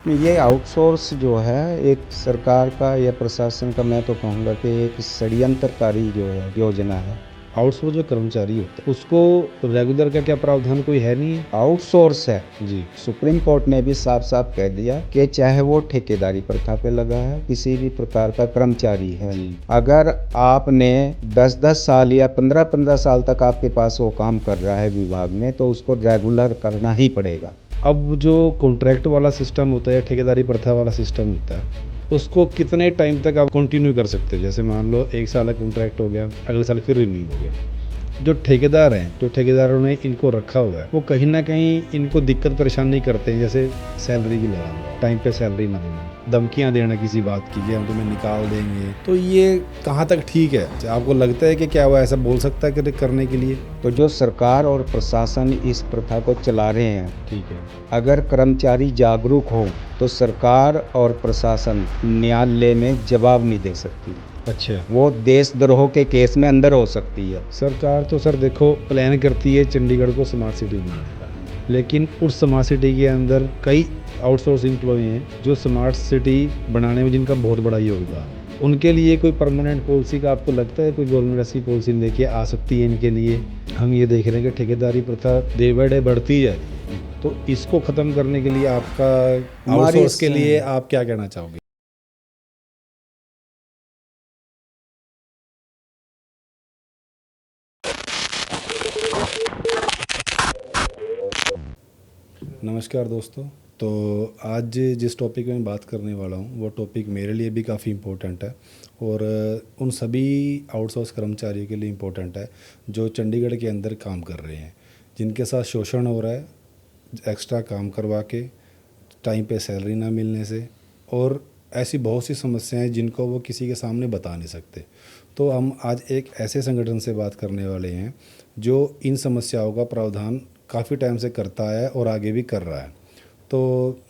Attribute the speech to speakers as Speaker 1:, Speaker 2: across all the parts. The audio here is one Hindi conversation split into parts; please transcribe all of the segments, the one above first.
Speaker 1: ये आउटसोर्स जो है एक सरकार का या प्रशासन का, मैं तो कहूँगा कि एक षड्यंत्रकारी जो है योजना है।
Speaker 2: आउटसोर्स जो कर्मचारी होता है उसको रेगुलर का क्या प्रावधान कोई है नहीं है?
Speaker 1: आउटसोर्स है
Speaker 2: जी।
Speaker 1: सुप्रीम कोर्ट ने भी साफ साफ कह दिया कि चाहे वो ठेकेदारी प्रथा पे लगा है, किसी भी प्रकार का कर्मचारी है, अगर आपने 10-10 साल या 15-15 साल तक आपके पास वो काम कर रहा है विभाग में, तो उसको रेगुलर करना ही पड़ेगा।
Speaker 2: अब जो कॉन्ट्रैक्ट वाला सिस्टम होता है, ठेकेदारी प्रथा वाला सिस्टम होता है, उसको कितने टाइम तक आप कंटिन्यू कर सकते हो? जैसे मान लो 1 साल का कॉन्ट्रैक्ट हो गया, अगले साल फिर रिन्यू हो गया। जो ठेकेदार हैं, जो ठेकेदारों ने इनको रखा हुआ है, वो कहीं ना कहीं इनको दिक्कत परेशानी करते हैं। जैसे सैलरी की लगाना, टाइम पे सैलरी ना देना, धमकियां देना किसी बात की कि हम तुम्हें निकाल देंगे। तो ये कहाँ तक ठीक है? आपको लगता है कि क्या वो ऐसा बोल सकता है कि करने के लिए?
Speaker 1: तो जो सरकार और प्रशासन इस प्रथा को चला रहे हैं,
Speaker 2: ठीक है,
Speaker 1: अगर कर्मचारी जागरूक हो तो सरकार और प्रशासन न्यायालय में जवाब नहीं दे सकती।
Speaker 2: अच्छा।
Speaker 1: वो देशद्रोह के केस में अंदर हो सकती है।
Speaker 2: सरकार तो सर देखो प्लान करती है चंडीगढ़ को स्मार्ट सिटी बनाने का, लेकिन उस स्मार्ट सिटी के अंदर कई आउटसोर्स एम्प्लॉय हैं जो स्मार्ट सिटी बनाने में जिनका बहुत बड़ा योगदान है। उनके लिए कोई परमानेंट पॉलिसी का आपको लगता है कोई गवर्नमेंट ऐसी पॉलिसी लेके आ सकती है इनके लिए? हम ये देख रहे हैं कि ठेकेदारी प्रथा डे बाय डे बढ़ती जा रही है, तो इसको ख़त्म करने के लिए आपका आउटसोर्स के लिए आप क्या कहना चाहोगे? नमस्कार दोस्तों। तो आज जिस टॉपिक में बात करने वाला हूँ वो टॉपिक मेरे लिए भी काफ़ी इम्पोर्टेंट है और उन सभी आउटसोर्स कर्मचारियों के लिए इम्पोर्टेंट है जो चंडीगढ़ के अंदर काम कर रहे हैं, जिनके साथ शोषण हो रहा है एक्स्ट्रा काम करवा के, टाइम पे सैलरी ना मिलने से, और ऐसी बहुत सी समस्याएं जिनको वो किसी के सामने बता नहीं सकते। तो हम आज एक ऐसे संगठन से बात करने वाले हैं जो इन समस्याओं का प्रावधान काफ़ी टाइम से करता है और आगे भी कर रहा है। तो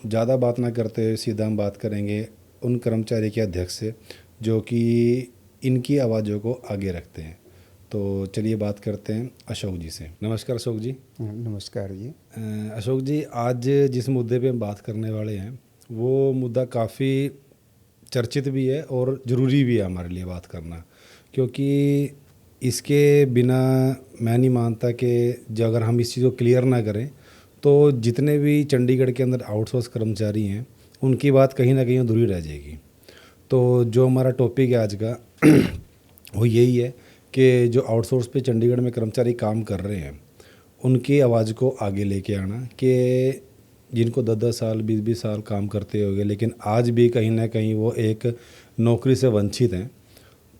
Speaker 2: ज़्यादा बात ना करते हुए सीधा हम बात करेंगे उन कर्मचारी के अध्यक्ष से जो कि इनकी आवाज़ों को आगे रखते हैं। तो चलिए बात करते हैं अशोक जी से। नमस्कार अशोक जी।
Speaker 1: नमस्कार जी।
Speaker 2: अशोक जी, आज जिस मुद्दे पे हम बात करने वाले हैं वो मुद्दा काफ़ी चर्चित भी है और ज़रूरी भी है हमारे लिए बात करना, क्योंकि इसके बिना मैं नहीं मानता कि जो अगर हम इस चीज़ को क्लियर ना करें तो जितने भी चंडीगढ़ के अंदर आउटसोर्स कर्मचारी हैं उनकी बात कहीं ना कहीं अधूरी रह जाएगी। तो जो हमारा टॉपिक है आज का वो यही है कि जो आउटसोर्स पे चंडीगढ़ में कर्मचारी काम कर रहे हैं उनकी आवाज़ को आगे लेके आना, कि जिनको 10-10 साल 20-20 साल काम करते होंगे लेकिन आज भी कहीं ना कहीं वो एक नौकरी से वंचित हैं।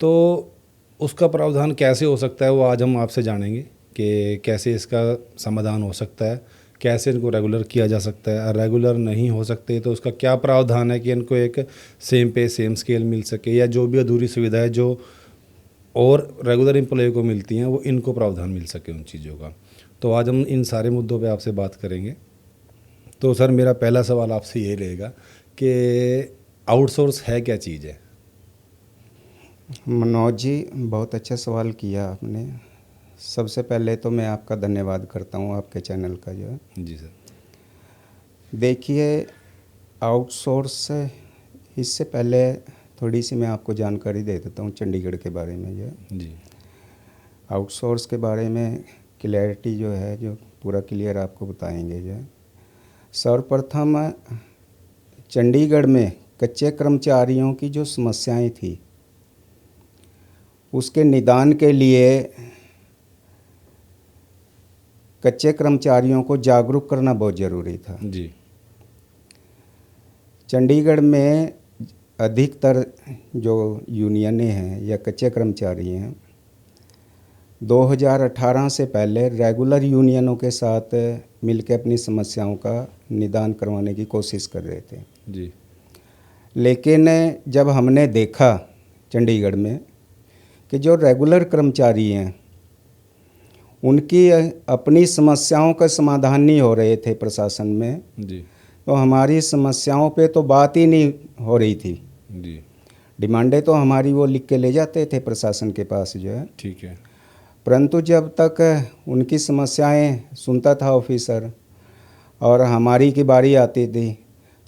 Speaker 2: तो उसका प्रावधान कैसे हो सकता है वो आज हम आपसे जानेंगे कि कैसे इसका समाधान हो सकता है, कैसे इनको रेगुलर किया जा सकता है। रेगुलर नहीं हो सकते तो उसका क्या प्रावधान है कि इनको एक सेम पे सेम स्केल मिल सके, या जो भी अधूरी सुविधाएं जो और रेगुलर एम्प्लॉय को मिलती हैं वो इनको प्रावधान मिल सके उन चीज़ों का। तो आज हम इन सारे मुद्दों पे आपसे बात करेंगे। तो सर मेरा पहला सवाल आपसे ये रहेगा कि आउटसोर्स है क्या चीज़ है?
Speaker 1: मनोज जी, बहुत अच्छा सवाल किया आपने। सबसे पहले तो मैं आपका धन्यवाद करता हूँ, आपके चैनल का जो है।
Speaker 2: जी सर।
Speaker 1: देखिए, आउटसोर्स इससे पहले थोड़ी सी मैं आपको जानकारी दे देता हूँ चंडीगढ़ के बारे में जो है।
Speaker 2: जी।
Speaker 1: आउटसोर्स के बारे में क्लैरिटी जो है, जो पूरा क्लियर आपको बताएंगे जो है। सर्वप्रथम चंडीगढ़ में कच्चे कर्मचारियों की जो समस्याएं थी उसके निदान के लिए कच्चे कर्मचारियों को जागरूक करना बहुत ज़रूरी था।
Speaker 2: जी।
Speaker 1: चंडीगढ़ में अधिकतर जो यूनियनें हैं या कच्चे कर्मचारी हैं 2018 से पहले रेगुलर यूनियनों के साथ मिलकर अपनी समस्याओं का निदान करवाने की कोशिश कर रहे थे।
Speaker 2: जी।
Speaker 1: लेकिन जब हमने देखा चंडीगढ़ में कि जो रेगुलर कर्मचारी हैं उनकी अपनी समस्याओं का समाधान नहीं हो रहे थे प्रशासन में,
Speaker 2: जी।
Speaker 1: तो हमारी समस्याओं पे तो बात ही नहीं हो रही थी।
Speaker 2: जी।
Speaker 1: डिमांडें तो हमारी वो लिख के ले जाते थे प्रशासन के पास जो है,
Speaker 2: ठीक है।
Speaker 1: परंतु जब तक उनकी समस्याएं सुनता था ऑफिसर और हमारी की बारी आती थी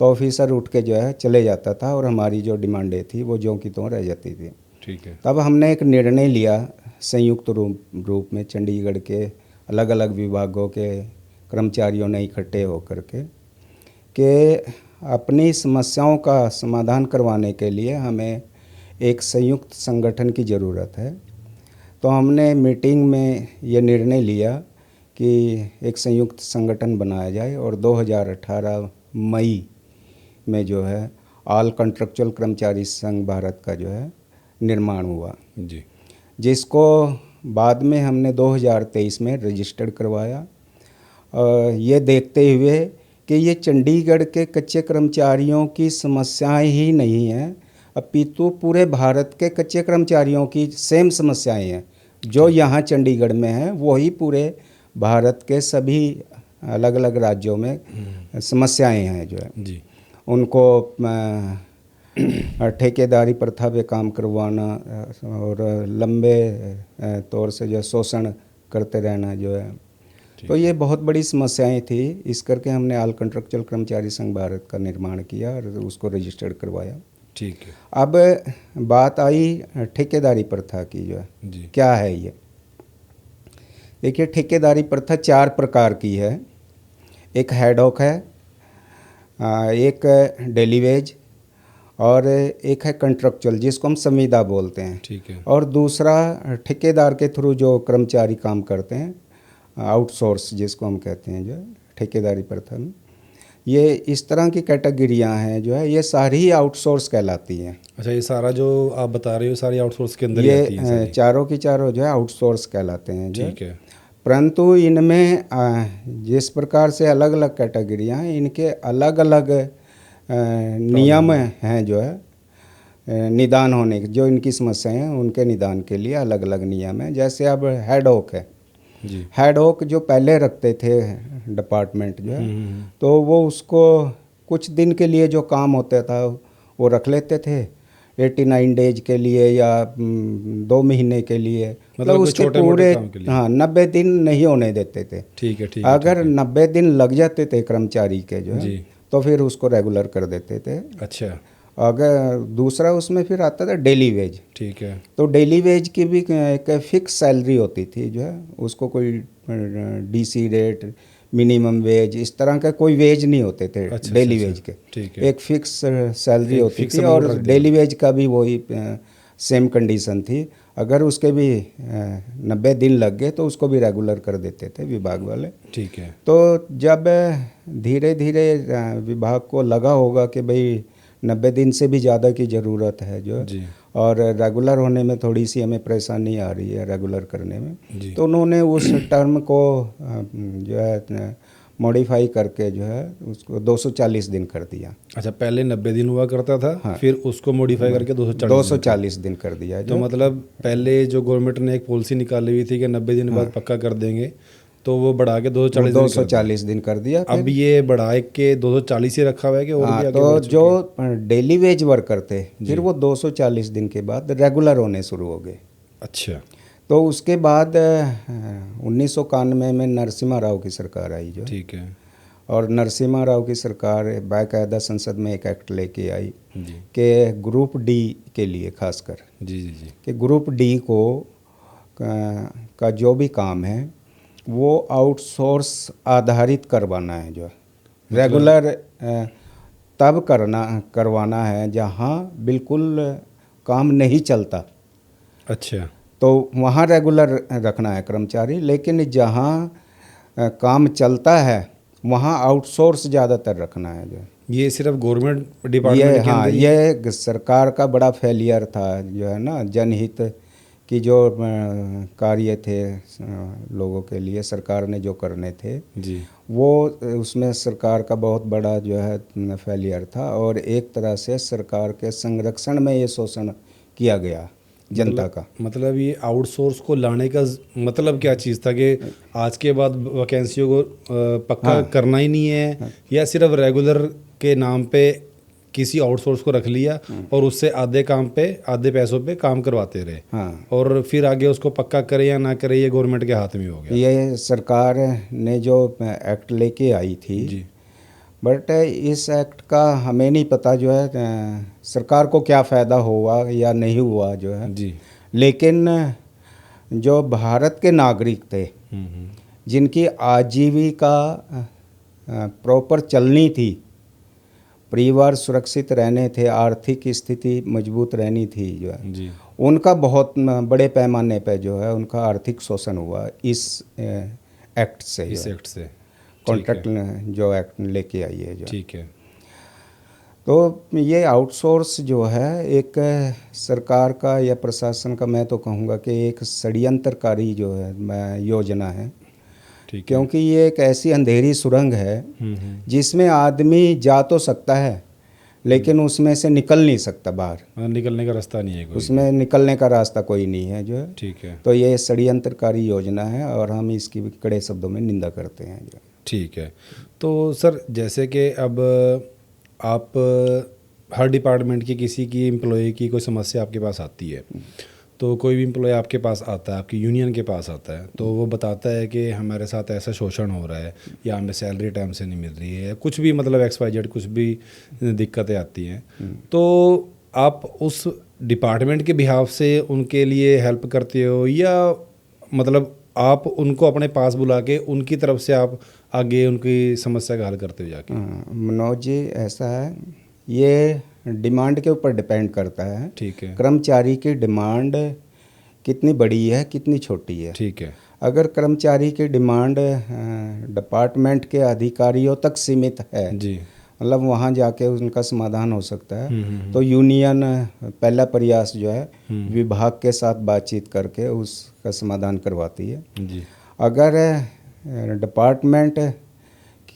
Speaker 1: तो ऑफिसर उठ के जो है चले जाता था और हमारी जो डिमांडें थी वो ज्यों की त्यों रह जाती थी।
Speaker 2: ठीक है।
Speaker 1: तब हमने एक निर्णय लिया संयुक्त रूप में चंडीगढ़ के अलग अलग विभागों के कर्मचारियों ने इकट्ठे होकर के कि अपनी समस्याओं का समाधान करवाने के लिए हमें एक संयुक्त संगठन की ज़रूरत है। तो हमने मीटिंग में ये निर्णय लिया कि एक संयुक्त संगठन बनाया जाए और 2018 मई में जो है ऑल कॉन्ट्रेक्चुअल कर्मचारी संघ भारत का जो है निर्माण हुआ,
Speaker 2: जी।
Speaker 1: जिसको बाद में हमने 2023 में रजिस्टर्ड करवाया। ये देखते हुए कि ये चंडीगढ़ के कच्चे कर्मचारियों की समस्याएं ही नहीं हैं, अपितु पूरे भारत के कच्चे कर्मचारियों की सेम समस्याएं हैं। जो यहाँ चंडीगढ़ में हैं वही पूरे भारत के सभी अलग अलग राज्यों में समस्याएं हैं जो है।
Speaker 2: जी।
Speaker 1: उनको ठेकेदारी प्रथा पे काम करवाना और लंबे तौर से जो शोषण करते रहना जो है, तो ये बहुत बड़ी समस्याएं थी। इस करके हमने ऑल कॉन्ट्रेक्चुअल कर्मचारी संघ भारत का निर्माण किया और उसको रजिस्टर्ड करवाया।
Speaker 2: ठीक है।
Speaker 1: अब बात आई ठेकेदारी प्रथा की जो है,
Speaker 2: जी।
Speaker 1: क्या है ये? देखिए, ठेकेदारी प्रथा 4 प्रकार की है। एक हेडऑक है, एक डेली वेज और एक है कॉन्ट्रेक्चुअल जिसको हम संविदा बोलते हैं।
Speaker 2: ठीक है।
Speaker 1: और दूसरा ठेकेदार के थ्रू जो कर्मचारी काम करते हैं, आउटसोर्स जिसको हम कहते हैं जो है ठेकेदारी प्रथा में। ये इस तरह की कैटेगरियां हैं जो है, ये सारी आउटसोर्स कहलाती हैं।
Speaker 2: अच्छा, ये सारा जो आप बता रहे हो सारी आउटसोर्स के अंदर ही आती हैं
Speaker 1: ये
Speaker 2: सारी?
Speaker 1: चारों की चारों जो है आउटसोर्स कहलाते हैं जो।
Speaker 2: ठीक है।
Speaker 1: परंतु इनमें जिस प्रकार से अलग अलग कैटेगरियां हैं, इनके अलग अलग नियम हैं जो है निदान होने के, जो इनकी समस्याएं हैं उनके निदान के लिए अलग अलग नियम हैं। जैसे अब हेडऑक है,
Speaker 2: जी।
Speaker 1: हेडऑक जो पहले रखते थे डिपार्टमेंट जो है, तो वो उसको कुछ दिन के लिए जो काम होता था वो रख लेते थे 89 डेज के लिए या 2 महीने के लिए, मतलब उसके पूरे 90 दिन नहीं होने देते थे।
Speaker 2: ठीक है। ठीक
Speaker 1: है, अगर
Speaker 2: ठीक है।
Speaker 1: 90 दिन लग जाते थे कर्मचारी के जो है
Speaker 2: जी।
Speaker 1: तो फिर उसको रेगुलर कर देते थे।
Speaker 2: अच्छा।
Speaker 1: अगर दूसरा उसमें फिर आता था डेली वेज।
Speaker 2: ठीक है।
Speaker 1: तो डेली वेज की भी एक फिक्स सैलरी होती थी जो है, उसको कोई डीसी रेट, मिनिमम वेज, इस तरह का कोई वेज नहीं होते थे।
Speaker 2: अच्छा,
Speaker 1: डेली
Speaker 2: अच्छा,
Speaker 1: वेज के
Speaker 2: ठीक है।
Speaker 1: एक फिक्स सैलरी होती थी
Speaker 2: amount
Speaker 1: और
Speaker 2: रख दिया।
Speaker 1: डेली वेज का भी वही सेम कंडीशन थी। अगर उसके भी 90 दिन लग गए तो उसको भी रेगुलर कर देते थे विभाग वाले।
Speaker 2: ठीक है।
Speaker 1: तो जब धीरे धीरे विभाग को लगा होगा कि भाई 90 दिन से भी ज़्यादा की ज़रूरत है जो,
Speaker 2: जी।
Speaker 1: और रेगुलर होने में थोड़ी सी हमें परेशानी आ रही है रेगुलर करने में,
Speaker 2: जी।
Speaker 1: तो उन्होंने उस टर्म को जो है मॉडिफाई करके जो है उसको 240 दिन कर दिया।
Speaker 2: अच्छा, पहले 90 दिन हुआ करता था।
Speaker 1: हाँ।
Speaker 2: फिर उसको मॉडिफाई करके 240
Speaker 1: दिन कर दिया
Speaker 2: तो
Speaker 1: जो।
Speaker 2: मतलब पहले जो गवर्नमेंट ने एक पॉलिसी निकाली हुई थी कि 90 दिन बाद पक्का कर देंगे, तो वो बढ़ा के 240
Speaker 1: दिन कर दिया।
Speaker 2: अब ये बढ़ा के 240 ही रखा हुआ है कि और भी आगे
Speaker 1: तो
Speaker 2: बढ़ चुके
Speaker 1: जो डेली वेज वर्कर थे फिर वो 240 दिन के बाद रेगुलर होने शुरू हो गए।
Speaker 2: अच्छा।
Speaker 1: तो उसके बाद 1991 में नरसिम्हा राव की सरकार आई जो।
Speaker 2: ठीक है।
Speaker 1: और नरसिम्हा राव की सरकार बाकायदा संसद में एक एक्ट लेके आई
Speaker 2: जी।
Speaker 1: कि ग्रुप डी के लिए खासकर,
Speaker 2: जी जी जी,
Speaker 1: कि ग्रुप डी को का जो भी काम है वो आउटसोर्स आधारित करवाना है जो, रेगुलर तब करवाना है जहाँ बिल्कुल काम नहीं चलता।
Speaker 2: अच्छा।
Speaker 1: तो वहाँ रेगुलर रखना है कर्मचारी, लेकिन जहाँ काम चलता है वहाँ आउटसोर्स ज़्यादातर रखना है जो।
Speaker 2: ये सिर्फ गवर्नमेंट डिपार्टमेंट के
Speaker 1: हाँ,
Speaker 2: अंदर
Speaker 1: ये सरकार का बड़ा फेलियर था जो है ना, जनहित की जो कार्य थे लोगों के लिए सरकार ने जो करने थे
Speaker 2: जी,
Speaker 1: वो उसमें सरकार का बहुत बड़ा जो है फेलियर था। और एक तरह से सरकार के संरक्षण में ये शोषण किया गया जनता का।
Speaker 2: मतलब ये आउटसोर्स को लाने का मतलब क्या चीज़ था कि आज के बाद वैकेंसियों को पक्का करना ही नहीं है, या सिर्फ रेगुलर के नाम पे किसी आउटसोर्स को रख लिया और उससे आधे काम पे आधे पैसों पे काम करवाते रहे, और फिर आगे उसको पक्का करे या ना करे ये गवर्नमेंट के हाथ में हो गया।
Speaker 1: ये सरकार ने जो एक्ट लेके आई थी
Speaker 2: जी,
Speaker 1: बट इस एक्ट का हमें नहीं पता जो है सरकार को क्या फ़ायदा हुआ या नहीं हुआ जो है,
Speaker 2: जी।
Speaker 1: लेकिन जो भारत के नागरिक थे जिनकी आजीविका प्रॉपर चलनी थी, परिवार सुरक्षित रहने थे, आर्थिक स्थिति मजबूत रहनी थी जो है,
Speaker 2: जी।
Speaker 1: उनका बहुत बड़े पैमाने पे जो है उनका आर्थिक शोषण हुआ इस एक्ट से,
Speaker 2: इस एक्ट से।
Speaker 1: कॉन्ट्रैक्ट जो एक्ट लेके आई है जो।
Speaker 2: ठीक है।
Speaker 1: तो ये आउटसोर्स जो है एक सरकार का या प्रशासन का, मैं तो कहूँगा कि एक षड्यंत्रकारी जो है योजना है,
Speaker 2: ठीक है।
Speaker 1: क्योंकि ये एक ऐसी अंधेरी सुरंग है जिसमें आदमी जा तो सकता है लेकिन उसमें से निकल नहीं सकता बाहर,
Speaker 2: निकलने का रास्ता नहीं है कोई।
Speaker 1: उसमें निकलने का रास्ता कोई नहीं है जो है।
Speaker 2: ठीक है।
Speaker 1: तो ये षड्यंत्रकारी योजना है और हम इसकी कड़े शब्दों में निंदा करते हैं जो।
Speaker 2: ठीक है। तो सर जैसे कि अब आप हर डिपार्टमेंट की किसी की एम्प्लॉय की कोई समस्या आपके पास आती है, तो कोई भी एम्प्लॉय आपके पास आता है, आपकी यूनियन के पास आता है, तो वो बताता है कि हमारे साथ ऐसा शोषण हो रहा है या हमें सैलरी टाइम से नहीं मिल रही है, कुछ भी मतलब XYZ कुछ भी दिक्कतें आती हैं, तो आप उस डिपार्टमेंट के बिहाफ से उनके लिए हेल्प करते हो या मतलब आप उनको अपने पास बुला के उनकी तरफ से आप आगे उनकी समस्या का हल करते हो जाके?
Speaker 1: मनोज जी, ऐसा है, ये डिमांड के ऊपर डिपेंड करता है।
Speaker 2: ठीक है।
Speaker 1: कर्मचारी की डिमांड कितनी बड़ी है, कितनी छोटी है।
Speaker 2: ठीक है।
Speaker 1: अगर कर्मचारी की डिमांड डिपार्टमेंट के अधिकारियों तक सीमित है,
Speaker 2: जी।
Speaker 1: मतलब वहाँ जाके उनका समाधान हो सकता है, तो यूनियन पहला प्रयास जो है विभाग के साथ बातचीत करके उसका समाधान करवाती है।
Speaker 2: जी।
Speaker 1: अगर डिपार्टमेंट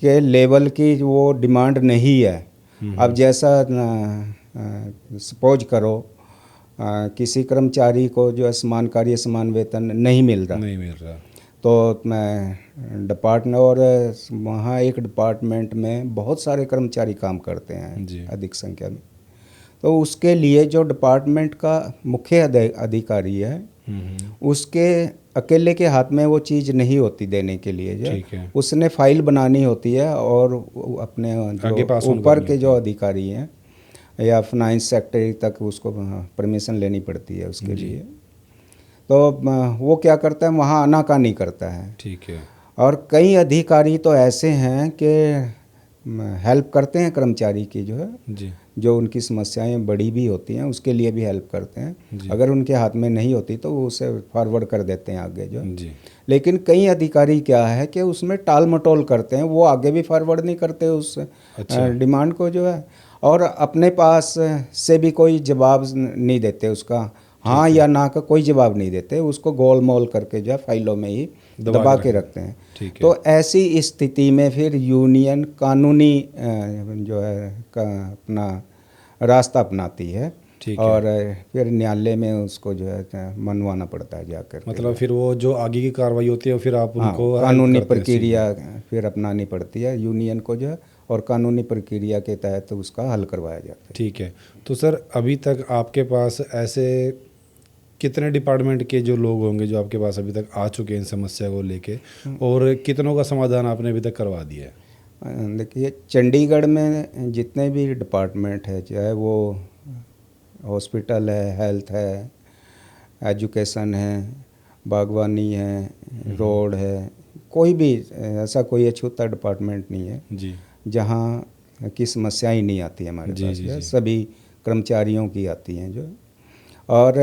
Speaker 1: के लेवल की वो डिमांड नहीं है, अब जैसा सपोज करो किसी कर्मचारी को जो है समान कार्य समान वेतन नहीं मिल रहा, तो मैं डिपार्टमेंट, और वहाँ एक डिपार्टमेंट में बहुत सारे कर्मचारी काम करते हैं अधिक संख्या में, तो उसके लिए जो डिपार्टमेंट का मुख्य अधिकारी है उसके अकेले के हाथ में वो चीज़ नहीं होती देने के लिए, जो उसने फाइल बनानी होती है और अपने जो ऊपर के जो अधिकारी हैं या फाइनेंस सेक्रेटरी तक उसको परमिशन लेनी पड़ती है उसके लिए। तो वो क्या करता है, वहाँ आनाकानी करता है।
Speaker 2: ठीक है।
Speaker 1: और कई अधिकारी तो ऐसे हैं कि हेल्प करते हैं कर्मचारी की जो है
Speaker 2: जी,
Speaker 1: जो उनकी समस्याएं बड़ी भी होती हैं उसके लिए भी हेल्प करते हैं, अगर उनके हाथ में नहीं होती तो वो उसे फॉरवर्ड कर देते हैं आगे जो
Speaker 2: जी।
Speaker 1: लेकिन कई अधिकारी क्या है कि उसमें टाल मटोल करते हैं, वो आगे भी फॉरवर्ड नहीं करते उस डिमांड को जो है, और अपने पास से भी कोई जवाब नहीं देते उसका, हाँ या ना का कोई जवाब नहीं देते, उसको गोल मोल करके जो है फाइलों में ही दबा के रखते हैं। तो ऐसी स्थिति में फिर यूनियन कानूनी जो है अपना रास्ता अपनाती है और फिर न्यायालय में उसको जो है मनवाना पड़ता है जाकर।
Speaker 2: मतलब फिर वो जो आगे की कार्रवाई होती है फिर आप उनको
Speaker 1: कानूनी प्रक्रिया फिर अपनानी पड़ती है यूनियन को जो है, और कानूनी प्रक्रिया के तहत उसका हल करवाया जाता है।
Speaker 2: ठीक है। तो सर अभी तक आपके पास ऐसे कितने डिपार्टमेंट के जो लोग होंगे जो आपके पास अभी तक आ चुके हैं इन समस्या को लेके, और कितनों का समाधान आपने अभी तक करवा दिया है?
Speaker 1: देखिए, चंडीगढ़ में जितने भी डिपार्टमेंट है, चाहे वो हॉस्पिटल है, हेल्थ है, एजुकेशन है, बागवानी है, रोड है, कोई भी ऐसा कोई अछूता डिपार्टमेंट नहीं है
Speaker 2: जी
Speaker 1: जहाँ की समस्याएं नहीं आती है हमारे पास। जी। सभी कर्मचारियों की आती हैं जो, और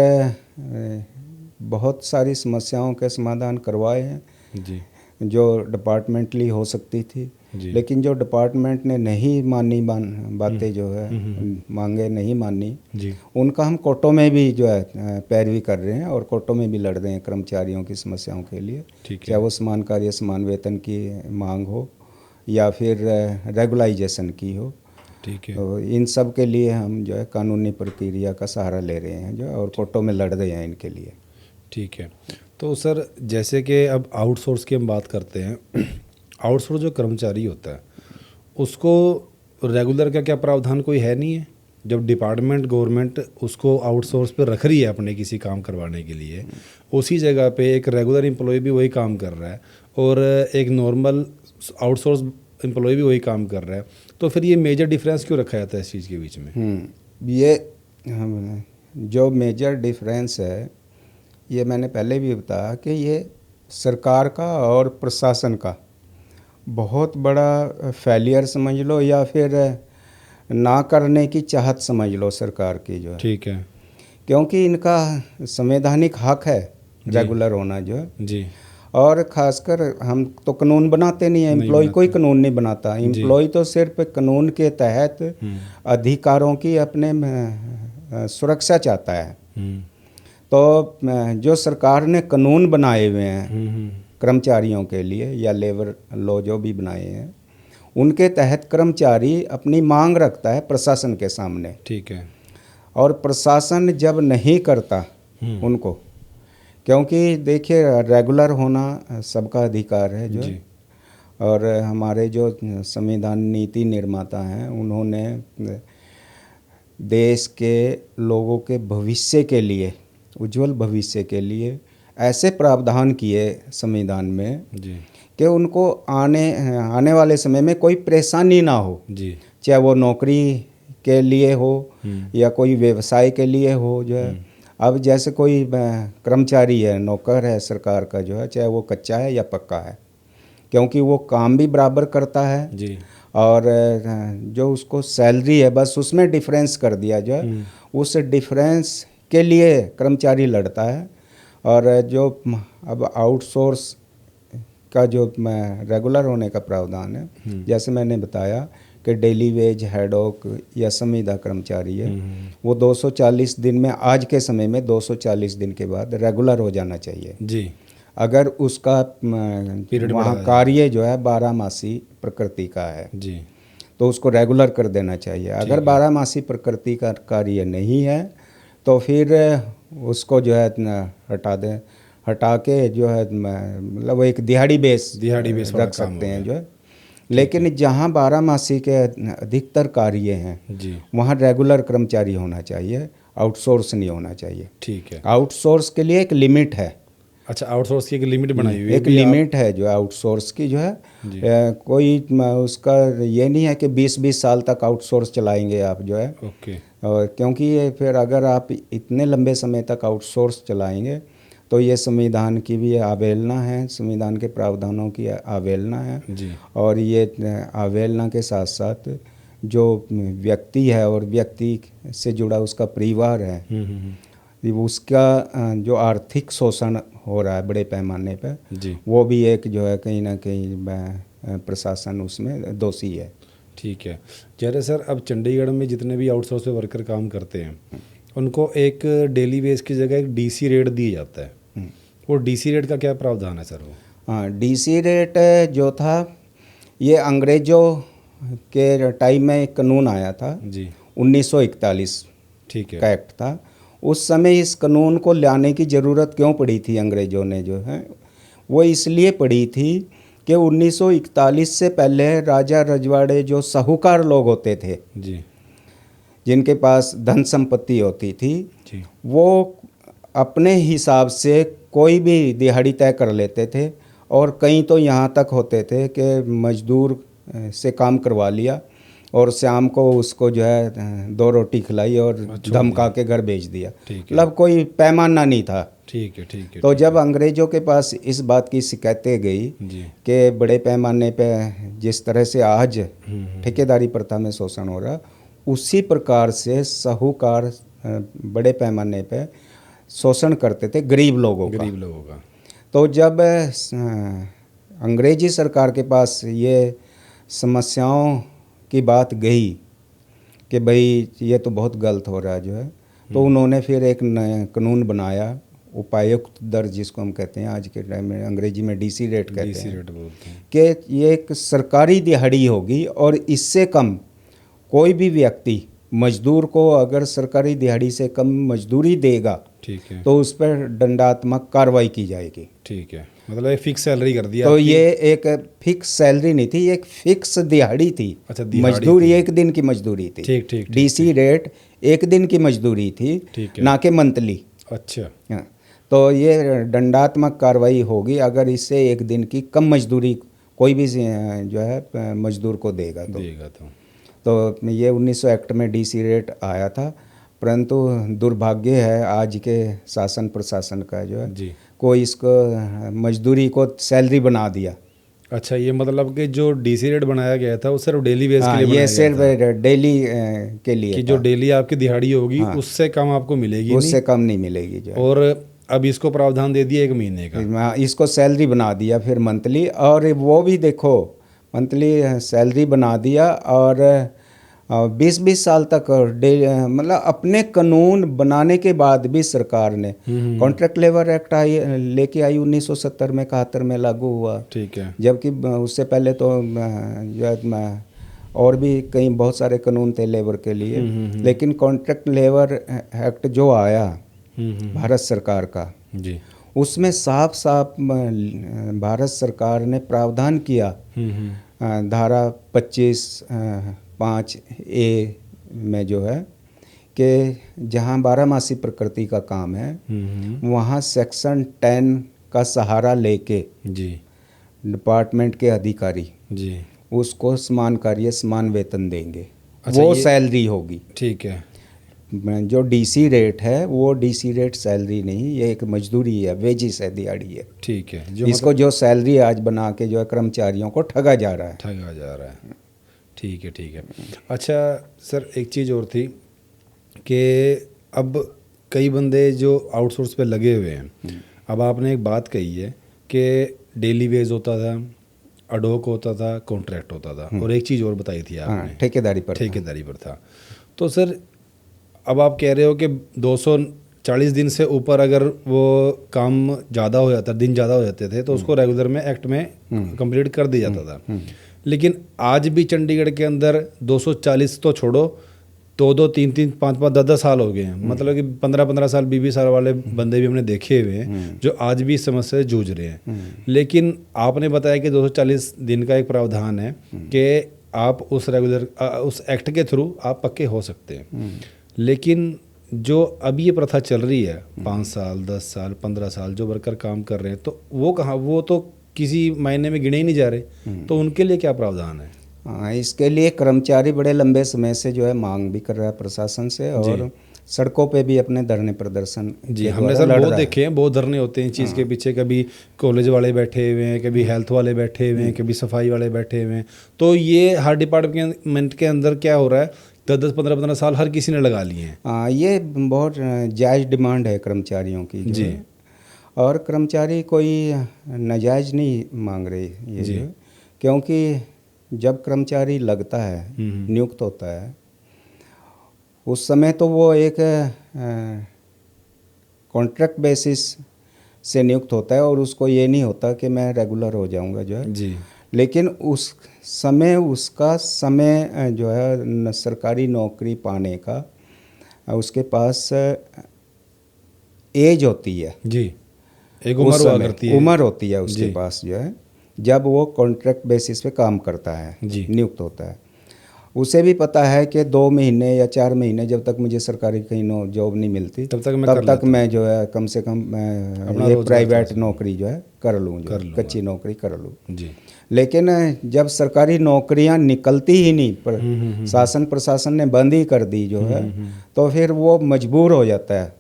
Speaker 1: बहुत सारी समस्याओं के समाधान करवाए हैं
Speaker 2: जी, जो
Speaker 1: डिपार्टमेंटली हो सकती थी, लेकिन जो डिपार्टमेंट ने नहीं मानी बातें जो है मांगे नहीं मानी
Speaker 2: जी,
Speaker 1: उनका हम कोर्टों में भी जो है पैरवी कर रहे हैं और कोर्टों में भी लड़ रहे हैं कर्मचारियों की समस्याओं के लिए, चाहे वो समान कार्य समान वेतन की मांग हो या फिर रेगुलाइजेशन की हो।
Speaker 2: ठीक है।
Speaker 1: तो इन सब के लिए हम जो है कानूनी प्रक्रिया का सहारा ले रहे हैं जो, और कोर्टों में लड़ रहे हैं इनके लिए।
Speaker 2: ठीक है। तो सर जैसे कि अब आउटसोर्स की हम बात करते हैं, आउटसोर्स जो कर्मचारी होता है उसको रेगुलर का क्या प्रावधान कोई है नहीं है? जब डिपार्टमेंट गवर्नमेंट उसको आउटसोर्स पे रख रही है अपने किसी काम करवाने के लिए, उसी जगह पे एक रेगुलर एम्प्लॉय भी वही काम कर रहा है और एक नॉर्मल आउटसोर्स एम्प्लॉय भी वही काम कर रहा है, तो फिर ये मेजर डिफरेंस क्यों रखा जाता है इस चीज़ के बीच में?
Speaker 1: ये जो मेजर डिफरेंस है, ये मैंने पहले भी बताया कि ये सरकार का और प्रशासन का बहुत बड़ा फेलियर समझ लो, या फिर ना करने की चाहत समझ लो सरकार की जो है।
Speaker 2: ठीक है
Speaker 1: क्योंकि इनका संवैधानिक हक है रेगुलर होना जो है।
Speaker 2: जी।
Speaker 1: और खासकर हम तो कानून बनाते नहीं हैं,
Speaker 2: नहीं
Speaker 1: एम्प्लॉय कोई
Speaker 2: बनाते।
Speaker 1: कानून नहीं बनाता। एम्प्लॉय तो सिर्फ कानून के तहत अधिकारों की अपने सुरक्षा चाहता है। तो जो सरकार ने कानून बनाए हुए हैं कर्मचारियों के लिए, या लेबर लॉ जो भी बनाए हैं, उनके तहत कर्मचारी अपनी मांग रखता है प्रशासन के सामने।
Speaker 2: ठीक है।
Speaker 1: और प्रशासन जब नहीं करता उनको, क्योंकि देखिए रेगुलर होना सबका अधिकार है जो
Speaker 2: जी।
Speaker 1: और हमारे जो संविधान नीति निर्माता हैं, उन्होंने देश के लोगों के भविष्य के लिए, उज्जवल भविष्य के लिए ऐसे प्रावधान किए संविधान में
Speaker 2: जी
Speaker 1: कि उनको आने वाले समय में कोई परेशानी ना हो,
Speaker 2: जी।
Speaker 1: चाहे वो नौकरी के लिए हो या कोई व्यवसाय के लिए हो जो है। अब जैसे कोई कर्मचारी है, नौकर है सरकार का जो है, चाहे वो कच्चा है या पक्का है, क्योंकि वो काम भी बराबर करता है
Speaker 2: जी।
Speaker 1: और जो उसको सैलरी है बस उसमें डिफरेंस कर दिया जो है, उस डिफरेंस के लिए कर्मचारी लड़ता है। और जो अब आउटसोर्स का जो रेगुलर होने का प्रावधान है, जैसे मैंने बताया कि डेली वेज हेडऑक या संविदा कर्मचारी है, वो 240 दिन में, आज के समय में 240 दिन के बाद रेगुलर हो जाना चाहिए
Speaker 2: जी।
Speaker 1: अगर उसका
Speaker 2: पीरियड
Speaker 1: वहाँ कार्य जो है 12 मासी प्रकृति का है
Speaker 2: जी।
Speaker 1: तो उसको रेगुलर कर देना चाहिए। अगर 12 मासी प्रकृति का कार्य नहीं है तो फिर उसको जो है हटा के जो है मतलब वो एक दिहाड़ी बेस रख सकते हैं जो है। लेकिन जहाँ 12 मासी के अधिकतर कार्य हैं
Speaker 2: जी,
Speaker 1: वहाँ रेगुलर कर्मचारी होना चाहिए, आउटसोर्स नहीं होना चाहिए।
Speaker 2: ठीक है।
Speaker 1: आउटसोर्स के लिए एक लिमिट है।
Speaker 2: अच्छा, आउटसोर्स की एक लिमिट बनाई हुई है,
Speaker 1: एक लिमिट है जो आउटसोर्स की जो है। कोई उसका ये नहीं है कि 20-20 साल तक आउटसोर्स चलाएंगे आप जो है।
Speaker 2: ओके।
Speaker 1: और क्योंकि ये फिर अगर आप इतने लंबे समय तक आउटसोर्स चलाएंगे तो ये संविधान की भी अवहेलना है, संविधान के प्रावधानों की अवहेलना है
Speaker 2: जी।
Speaker 1: और ये अवहेलना के साथ साथ जो व्यक्ति है और व्यक्ति से जुड़ा उसका परिवार है, उसका जो आर्थिक शोषण हो रहा है बड़े पैमाने पर, वो भी एक जो है कहीं ना कहीं प्रशासन उसमें दोषी है।
Speaker 2: ठीक है। जैसे सर अब चंडीगढ़ में जितने भी आउटसोर्स पे वर्कर काम करते हैं उनको एक डेली बेस की जगह एक डीसी रेट दिया जाता है, वो डीसी रेट का क्या प्रावधान है सर? वो
Speaker 1: हाँ, डीसी रेट जो था ये अंग्रेज़ों के टाइम में एक कानून आया था जी, 1941
Speaker 2: ठीक है
Speaker 1: का एक्ट था। उस समय इस कानून को लाने की ज़रूरत क्यों पड़ी थी अंग्रेज़ों ने जो है, वो इसलिए पड़ी थी कि 1941 से पहले राजा रजवाड़े जो साहूकार लोग होते थे
Speaker 2: जी,
Speaker 1: जिनके पास धन संपत्ति होती थी जी, वो अपने हिसाब से कोई भी दिहाड़ी तय कर लेते थे और कई तो यहाँ तक होते थे कि मजदूर से काम करवा लिया और शाम को उसको जो है 2 रोटी खिलाई और धमका के घर भेज दिया। मतलब कोई पैमाना नहीं था।
Speaker 2: ठीक है, ठीक है।
Speaker 1: तो जब अंग्रेज़ों के पास इस बात की शिकायतें गई कि बड़े पैमाने पे जिस तरह से आज ठेकेदारी प्रथा में शोषण हो रहा, उसी प्रकार से साहूकार बड़े पैमाने पे शोषण करते थे गरीब लोगों का। तो जब अंग्रेजी सरकार के पास ये समस्याओं की बात गई कि भाई ये तो बहुत गलत हो रहा है जो है, तो उन्होंने फिर एक कानून बनाया, उपायुक्त दर जिसको हम कहते हैं आज के टाइम में अंग्रेजी में डीसी रेट कहते हैं, कि ये एक सरकारी दिहाड़ी होगी और इससे कम कोई भी व्यक्ति मजदूर को अगर सरकारी दिहाड़ी से कम मजदूरी देगा, ठीक है, तो उस पर दंडात्मक कार्रवाई की जाएगी। ठीक है,
Speaker 2: मतलब एक फिक्स सैलरी कर दिया।
Speaker 1: तो ये एक फिक्स सैलरी नहीं थी, एक फिक्स दिहाड़ी थी।
Speaker 2: अच्छा,
Speaker 1: मजदूरी एक दिन की मजदूरी थी।
Speaker 2: ठीक ठीक।
Speaker 1: डीसी रेट एक दिन की मजदूरी थी, ना कि मंथली।
Speaker 2: अच्छा,
Speaker 1: तो ये दंडात्मक कार्रवाई होगी अगर इससे एक दिन की कम मजदूरी कोई भी जो है मजदूर को देगा तो। तो ये 1900 एक्ट में डीसी रेट आया था, परंतु दुर्भाग्य है आज के शासन प्रशासन का जो है
Speaker 2: जी।
Speaker 1: कोई इसको मजदूरी को सैलरी बना दिया।
Speaker 2: अच्छा, ये मतलब कि जो डीसी रेट बनाया गया था वो सिर्फ डेली वेज के
Speaker 1: हाँ,
Speaker 2: लिए
Speaker 1: ये
Speaker 2: बनाया
Speaker 1: सिर्फ
Speaker 2: गया था
Speaker 1: डेली के लिए
Speaker 2: कि
Speaker 1: था।
Speaker 2: जो डेली आपकी दिहाड़ी होगी
Speaker 1: हाँ,
Speaker 2: उससे कम आपको मिलेगी
Speaker 1: उससे
Speaker 2: नहीं,
Speaker 1: कम नहीं मिलेगी जो है।
Speaker 2: और अब इसको प्रावधान दे दिया 1 महीने का।
Speaker 1: हाँ, इसको सैलरी बना दिया फिर मंथली, और वो भी देखो मंथली सैलरी बना दिया, और 20-20 साल तक मतलब अपने कानून बनाने के बाद भी सरकार ने कॉन्ट्रैक्ट लेबर एक्ट लेके आई 1970 में 71 में लागू हुआ।
Speaker 2: ठीक है।
Speaker 1: जबकि उससे पहले तो जो है और भी कई बहुत सारे कानून थे लेबर के लिए, लेकिन कॉन्ट्रैक्ट लेबर एक्ट जो आया भारत सरकार का,
Speaker 2: जी।
Speaker 1: उसमें साफ साफ भारत सरकार ने प्रावधान किया धारा 25(5)(a) में जो है कि जहाँ 12 मासी प्रकृति का काम है वहाँ सेक्शन 10 का सहारा लेके
Speaker 2: जी।
Speaker 1: डिपार्टमेंट के अधिकारी
Speaker 2: जी।
Speaker 1: उसको समान कार्य समान वेतन देंगे।
Speaker 2: अच्छा,
Speaker 1: वो
Speaker 2: ये
Speaker 1: सैलरी होगी।
Speaker 2: ठीक है।
Speaker 1: जो डीसी रेट है वो डीसी रेट सैलरी नहीं, ये एक मजदूरी है, वेजिस है, दिहाड़ी है।
Speaker 2: ठीक है। जो
Speaker 1: इसको जो सैलरी आज बना के जो है कर्मचारियों को ठगा जा रहा है।
Speaker 2: ठगा जा रहा है। ठीक है, ठीक है। अच्छा सर, एक चीज़ और थी कि अब कई बंदे जो आउटसोर्स पे लगे हुए हैं, अब आपने एक बात कही है कि डेली वेज होता था, अडोक होता था, कॉन्ट्रैक्ट होता था, और एक चीज़ और बताई थी
Speaker 1: हाँ,
Speaker 2: आपने,
Speaker 1: ठेकेदारी पर था।
Speaker 2: ठेकेदारी पर था। तो सर अब आप कह रहे हो कि 240 दिन से ऊपर अगर वो काम ज़्यादा हो जाता, दिन ज़्यादा हो जाते थे, तो उसको रेगुलर में एक्ट में कंप्लीट कर दिया जाता था। लेकिन आज भी चंडीगढ़ के अंदर 240 तो छोड़ो, 2-2, 3-3, 5-5, 10-10 साल हो गए हैं, मतलब कि 15-15 साल, 20-20 साल वाले बंदे भी हमने देखे हुए हैं जो आज भी इस समस्या से जूझ रहे हैं। लेकिन आपने बताया कि 240 दिन का एक प्रावधान है कि आप उस रेगुलर उस एक्ट के थ्रू आप पक्के हो सकते हैं। लेकिन जो अब ये प्रथा चल रही है 5 साल, 10 साल, 15 साल जो वर्कर काम कर रहे हैं, तो वो कहाँ, वो तो किसी महीने में गिने ही नहीं जा रहे, तो उनके लिए क्या प्रावधान है?
Speaker 1: हाँ, इसके लिए कर्मचारी बड़े लंबे समय से जो है मांग भी कर रहा है प्रशासन से, और सड़कों पे भी अपने धरने प्रदर्शन
Speaker 2: जी, हमने सर बहुत देखे हैं, बहुत धरने होते हैं इस चीज़ के पीछे। कभी कॉलेज वाले बैठे हुए हैं, कभी हेल्थ वाले बैठे हुए हैं, कभी सफाई वाले बैठे हुए हैं। तो ये हर डिपार्टमेंट के अंदर क्या हो रहा है, 10-10, 15-15 साल हर किसी ने लगा लिए हैं।
Speaker 1: हाँ, ये बहुत जायज़ डिमांड है कर्मचारियों की जो
Speaker 2: जी।
Speaker 1: है, और कर्मचारी कोई नाजायज़ नहीं मांग रहे ये
Speaker 2: जी।
Speaker 1: जो, क्योंकि जब कर्मचारी लगता है, नियुक्त होता है, उस समय तो वो एक कॉन्ट्रैक्ट बेसिस से नियुक्त होता है, और उसको ये नहीं होता कि मैं रेगुलर हो जाऊंगा जो है।
Speaker 2: जी।
Speaker 1: लेकिन उस समय उसका समय जो है सरकारी नौकरी पाने का उसके पास एज होती है।
Speaker 2: जी, एक उम्र हुआ करती है,
Speaker 1: उम्र होती है उसके पास जो है, जब वो कॉन्ट्रैक्ट बेसिस पे काम करता है, नियुक्त होता है। उसे भी पता है कि 2 महीने या 4 महीने जब तक मुझे सरकारी कहीं जॉब नहीं मिलती, तब तक मैं जो है कम से कम ये प्राइवेट नौकरी जो है कर लूँ, कच्ची नौकरी कर लूँ।
Speaker 2: जी।
Speaker 1: लेकिन जब सरकारी नौकरियां निकलती ही नहीं, पर शासन प्रशासन ने बंद ही कर दी जो है, तो फिर वो मजबूर हो जाता है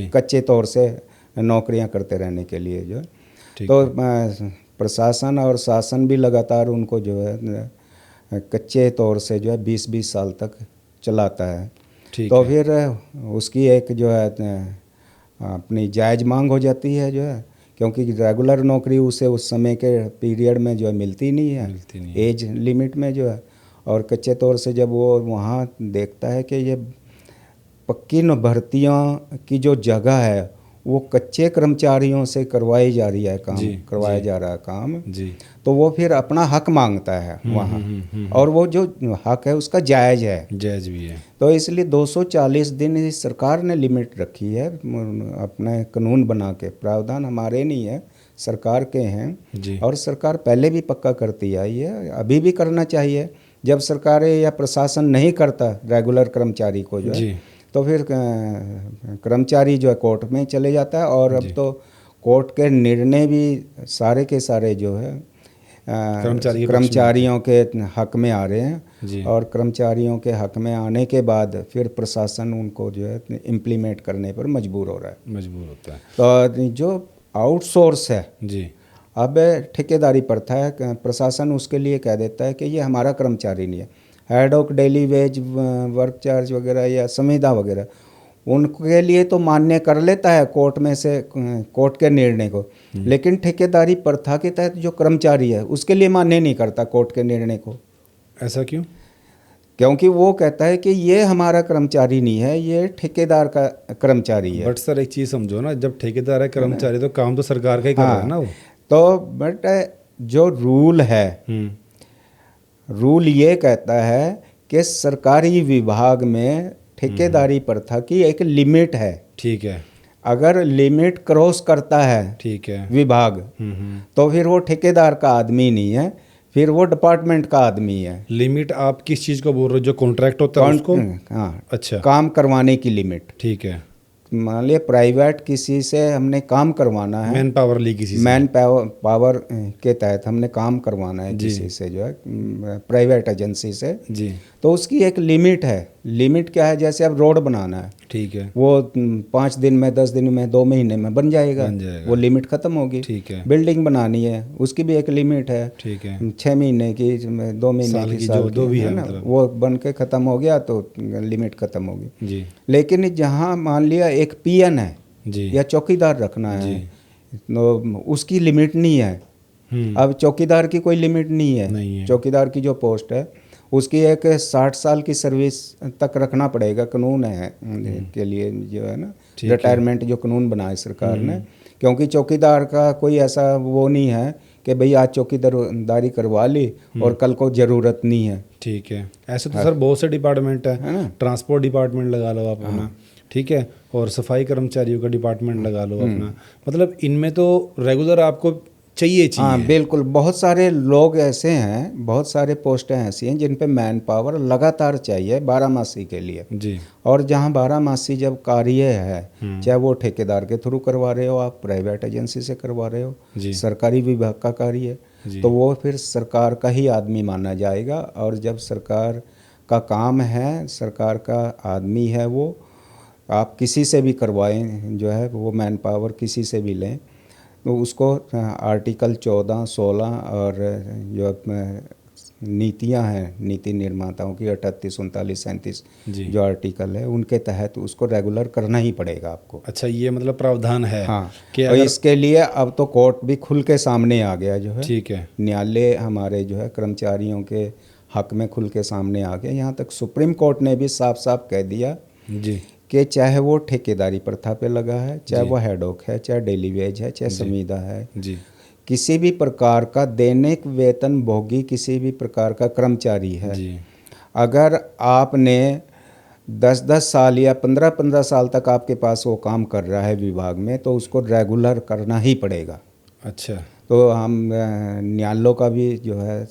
Speaker 1: कच्चे तौर से नौकरियां करते रहने के लिए जो है। तो प्रशासन और शासन भी लगातार उनको जो है कच्चे तौर से जो है 20-20 साल तक चलाता है। तो फिर उसकी एक जो है अपनी जायज़ मांग हो जाती है जो है, क्योंकि रेगुलर नौकरी उसे उस समय के पीरियड में जो है मिलती नहीं है, एज लिमिट में जो है। और कच्चे तौर से जब वो वहाँ देखता है कि ये पक्की भर्तियों की जो जगह है वो कच्चे कर्मचारियों से करवाई जा रही है काम, करवाया जा रहा है काम, तो वो फिर अपना हक मांगता है वहाँ, और वो जो हक है उसका जायज़ है,
Speaker 2: जायज़ भी है।
Speaker 1: तो इसलिए 240 दिन सरकार ने लिमिट रखी है अपने कानून बना के। प्रावधान हमारे नहीं है, सरकार के हैं, और सरकार पहले भी पक्का करती आई है, अभी भी करना चाहिए। जब सरकारें या प्रशासन नहीं करता रेगुलर कर्मचारी को जो है, तो फिर कर्मचारी जो है कोर्ट में चले जाता है, और अब तो कोर्ट के निर्णय भी सारे के सारे जो है कर्मचारियों के हक में आ रहे
Speaker 2: जी।
Speaker 1: हैं, और कर्मचारियों के हक में आने के बाद फिर प्रशासन उनको जो है इम्प्लीमेंट करने पर मजबूर हो रहा है।
Speaker 2: मजबूर होता है।
Speaker 1: तो जो आउटसोर्स है,
Speaker 2: जी।
Speaker 1: अब ठेकेदारी प्रथा है, प्रशासन उसके लिए कह देता है कि ये हमारा कर्मचारी नहीं है। Head of daily veg, work charge वगैरह या संविदा वगैरह उनके लिए तो मान्य कर लेता है कोर्ट में से, कोर्ट के निर्णय को, लेकिन ठेकेदारी प्रथा के तहत जो कर्मचारी है उसके लिए मान्य नहीं करता कोर्ट के निर्णय को।
Speaker 2: ऐसा क्यों?
Speaker 1: क्योंकि वो कहता है कि ये हमारा कर्मचारी नहीं है, ये ठेकेदार का कर्मचारी है।
Speaker 2: बट सर एक चीज़ समझो ना, जब ठेकेदार है कर्मचारी तो काम तो सरकार का ही कर रहा है ना वो।
Speaker 1: तो बट जो रूल है, रूल ये कहता है कि सरकारी विभाग में ठेकेदारी प्रथा की एक लिमिट है।
Speaker 2: ठीक है।
Speaker 1: अगर लिमिट क्रॉस करता है
Speaker 2: ठीक है।
Speaker 1: विभाग, तो फिर वो ठेकेदार का आदमी नहीं है, फिर वो डिपार्टमेंट का आदमी है।
Speaker 2: लिमिट आप किस चीज़ को बोल रहे हो? जो कॉन्ट्रैक्ट होता है उसको?
Speaker 1: हाँ,
Speaker 2: अच्छा।
Speaker 1: काम करवाने की लिमिट।
Speaker 2: ठीक है।
Speaker 1: मान लिया प्राइवेट किसी से हमने काम करवाना है,
Speaker 2: मैन पावर ली किसी से,
Speaker 1: मैन पावर के तहत हमने काम करवाना है किसी से, जो है प्राइवेट एजेंसी से,
Speaker 2: जी।
Speaker 1: तो उसकी एक लिमिट है। लिमिट क्या है? जैसे अब रोड बनाना है,
Speaker 2: ठीक है,
Speaker 1: वो 5 दिन में, 10 दिन में, 2 महीने में बन जाएगा, वो लिमिट खत्म होगी।
Speaker 2: ठीक है।
Speaker 1: बिल्डिंग बनानी है, उसकी भी एक लिमिट है,
Speaker 2: ठीक है,
Speaker 1: 6 महीने की, 2 महीने
Speaker 2: साल
Speaker 1: की,
Speaker 2: जो दो भी है
Speaker 1: ना,
Speaker 2: मतलब। वो
Speaker 1: वो बन के ख़त्म हो गया तो लिमिट ख़त्म होगी।
Speaker 2: जी।
Speaker 1: लेकिन जहाँ मान लिया एक पीएन है
Speaker 2: जी।
Speaker 1: या चौकीदार रखना है, तो उसकी लिमिट नहीं है। अब चौकीदार की कोई लिमिट नहीं है। चौकीदार की जो पोस्ट है उसकी एक 60 साल की सर्विस तक रखना पड़ेगा, कानून है के लिए, जो है ना, रिटायरमेंट जो कानून बनाया सरकार ने। क्योंकि चौकीदार का कोई ऐसा वो नहीं है कि भाई आज चौकीदारी करवा ली और कल को ज़रूरत नहीं है।
Speaker 2: ठीक है। ऐसे तो सर बहुत से डिपार्टमेंट है ना, ट्रांसपोर्ट डिपार्टमेंट लगा लो आप अपना, ठीक है, और सफाई कर्मचारियों का डिपार्टमेंट लगा लो अपना, मतलब इनमें तो रेगुलर आपको चाहिए।
Speaker 1: हाँ बिल्कुल, बहुत सारे लोग ऐसे हैं, बहुत सारे पोस्टें ऐसी हैं जिन पे मैन पावर लगातार चाहिए 12 मासी के लिए
Speaker 2: जी। और
Speaker 1: जहाँ 12 मासी जब कार्य है, चाहे वो ठेकेदार के थ्रू करवा रहे हो, आप प्राइवेट एजेंसी से करवा रहे हो, सरकारी विभाग का कार्य है, तो वो फिर सरकार का ही आदमी माना जाएगा। और जब सरकार का काम है, सरकार का आदमी है वो, आप किसी से भी करवाएं, जो है वो मैन पावर किसी से भी लें, तो उसको आर्टिकल 14, 16 और जो नीतियां हैं नीति निर्माताओं की 38, 39, 37 जो आर्टिकल है, उनके तहत उसको रेगुलर करना ही पड़ेगा आपको।
Speaker 2: अच्छा, ये मतलब प्रावधान है।
Speaker 1: हाँ,
Speaker 2: कि
Speaker 1: और इसके लिए अब तो कोर्ट भी खुल के सामने आ गया, जो है,
Speaker 2: ठीक है,
Speaker 1: न्यायालय हमारे जो है कर्मचारियों के हक में खुल के सामने आ गया। यहाँ तक सुप्रीम कोर्ट ने भी साफ साफ कह दिया
Speaker 2: जी
Speaker 1: कि चाहे वो ठेकेदारी प्रथा पे लगा है, चाहे वो हेडॉक है, चाहे डेली वेज है, चाहे संविदा है,
Speaker 2: जी,
Speaker 1: किसी भी प्रकार का दैनिक वेतन भोगी किसी भी प्रकार का कर्मचारी है
Speaker 2: जी,
Speaker 1: अगर आपने 10-10 साल या 15-15 साल तक आपके पास वो काम कर रहा है विभाग में, तो उसको रेगुलर करना ही पड़ेगा।
Speaker 2: अच्छा,
Speaker 1: तो हम न्यायालयों का भी जो है,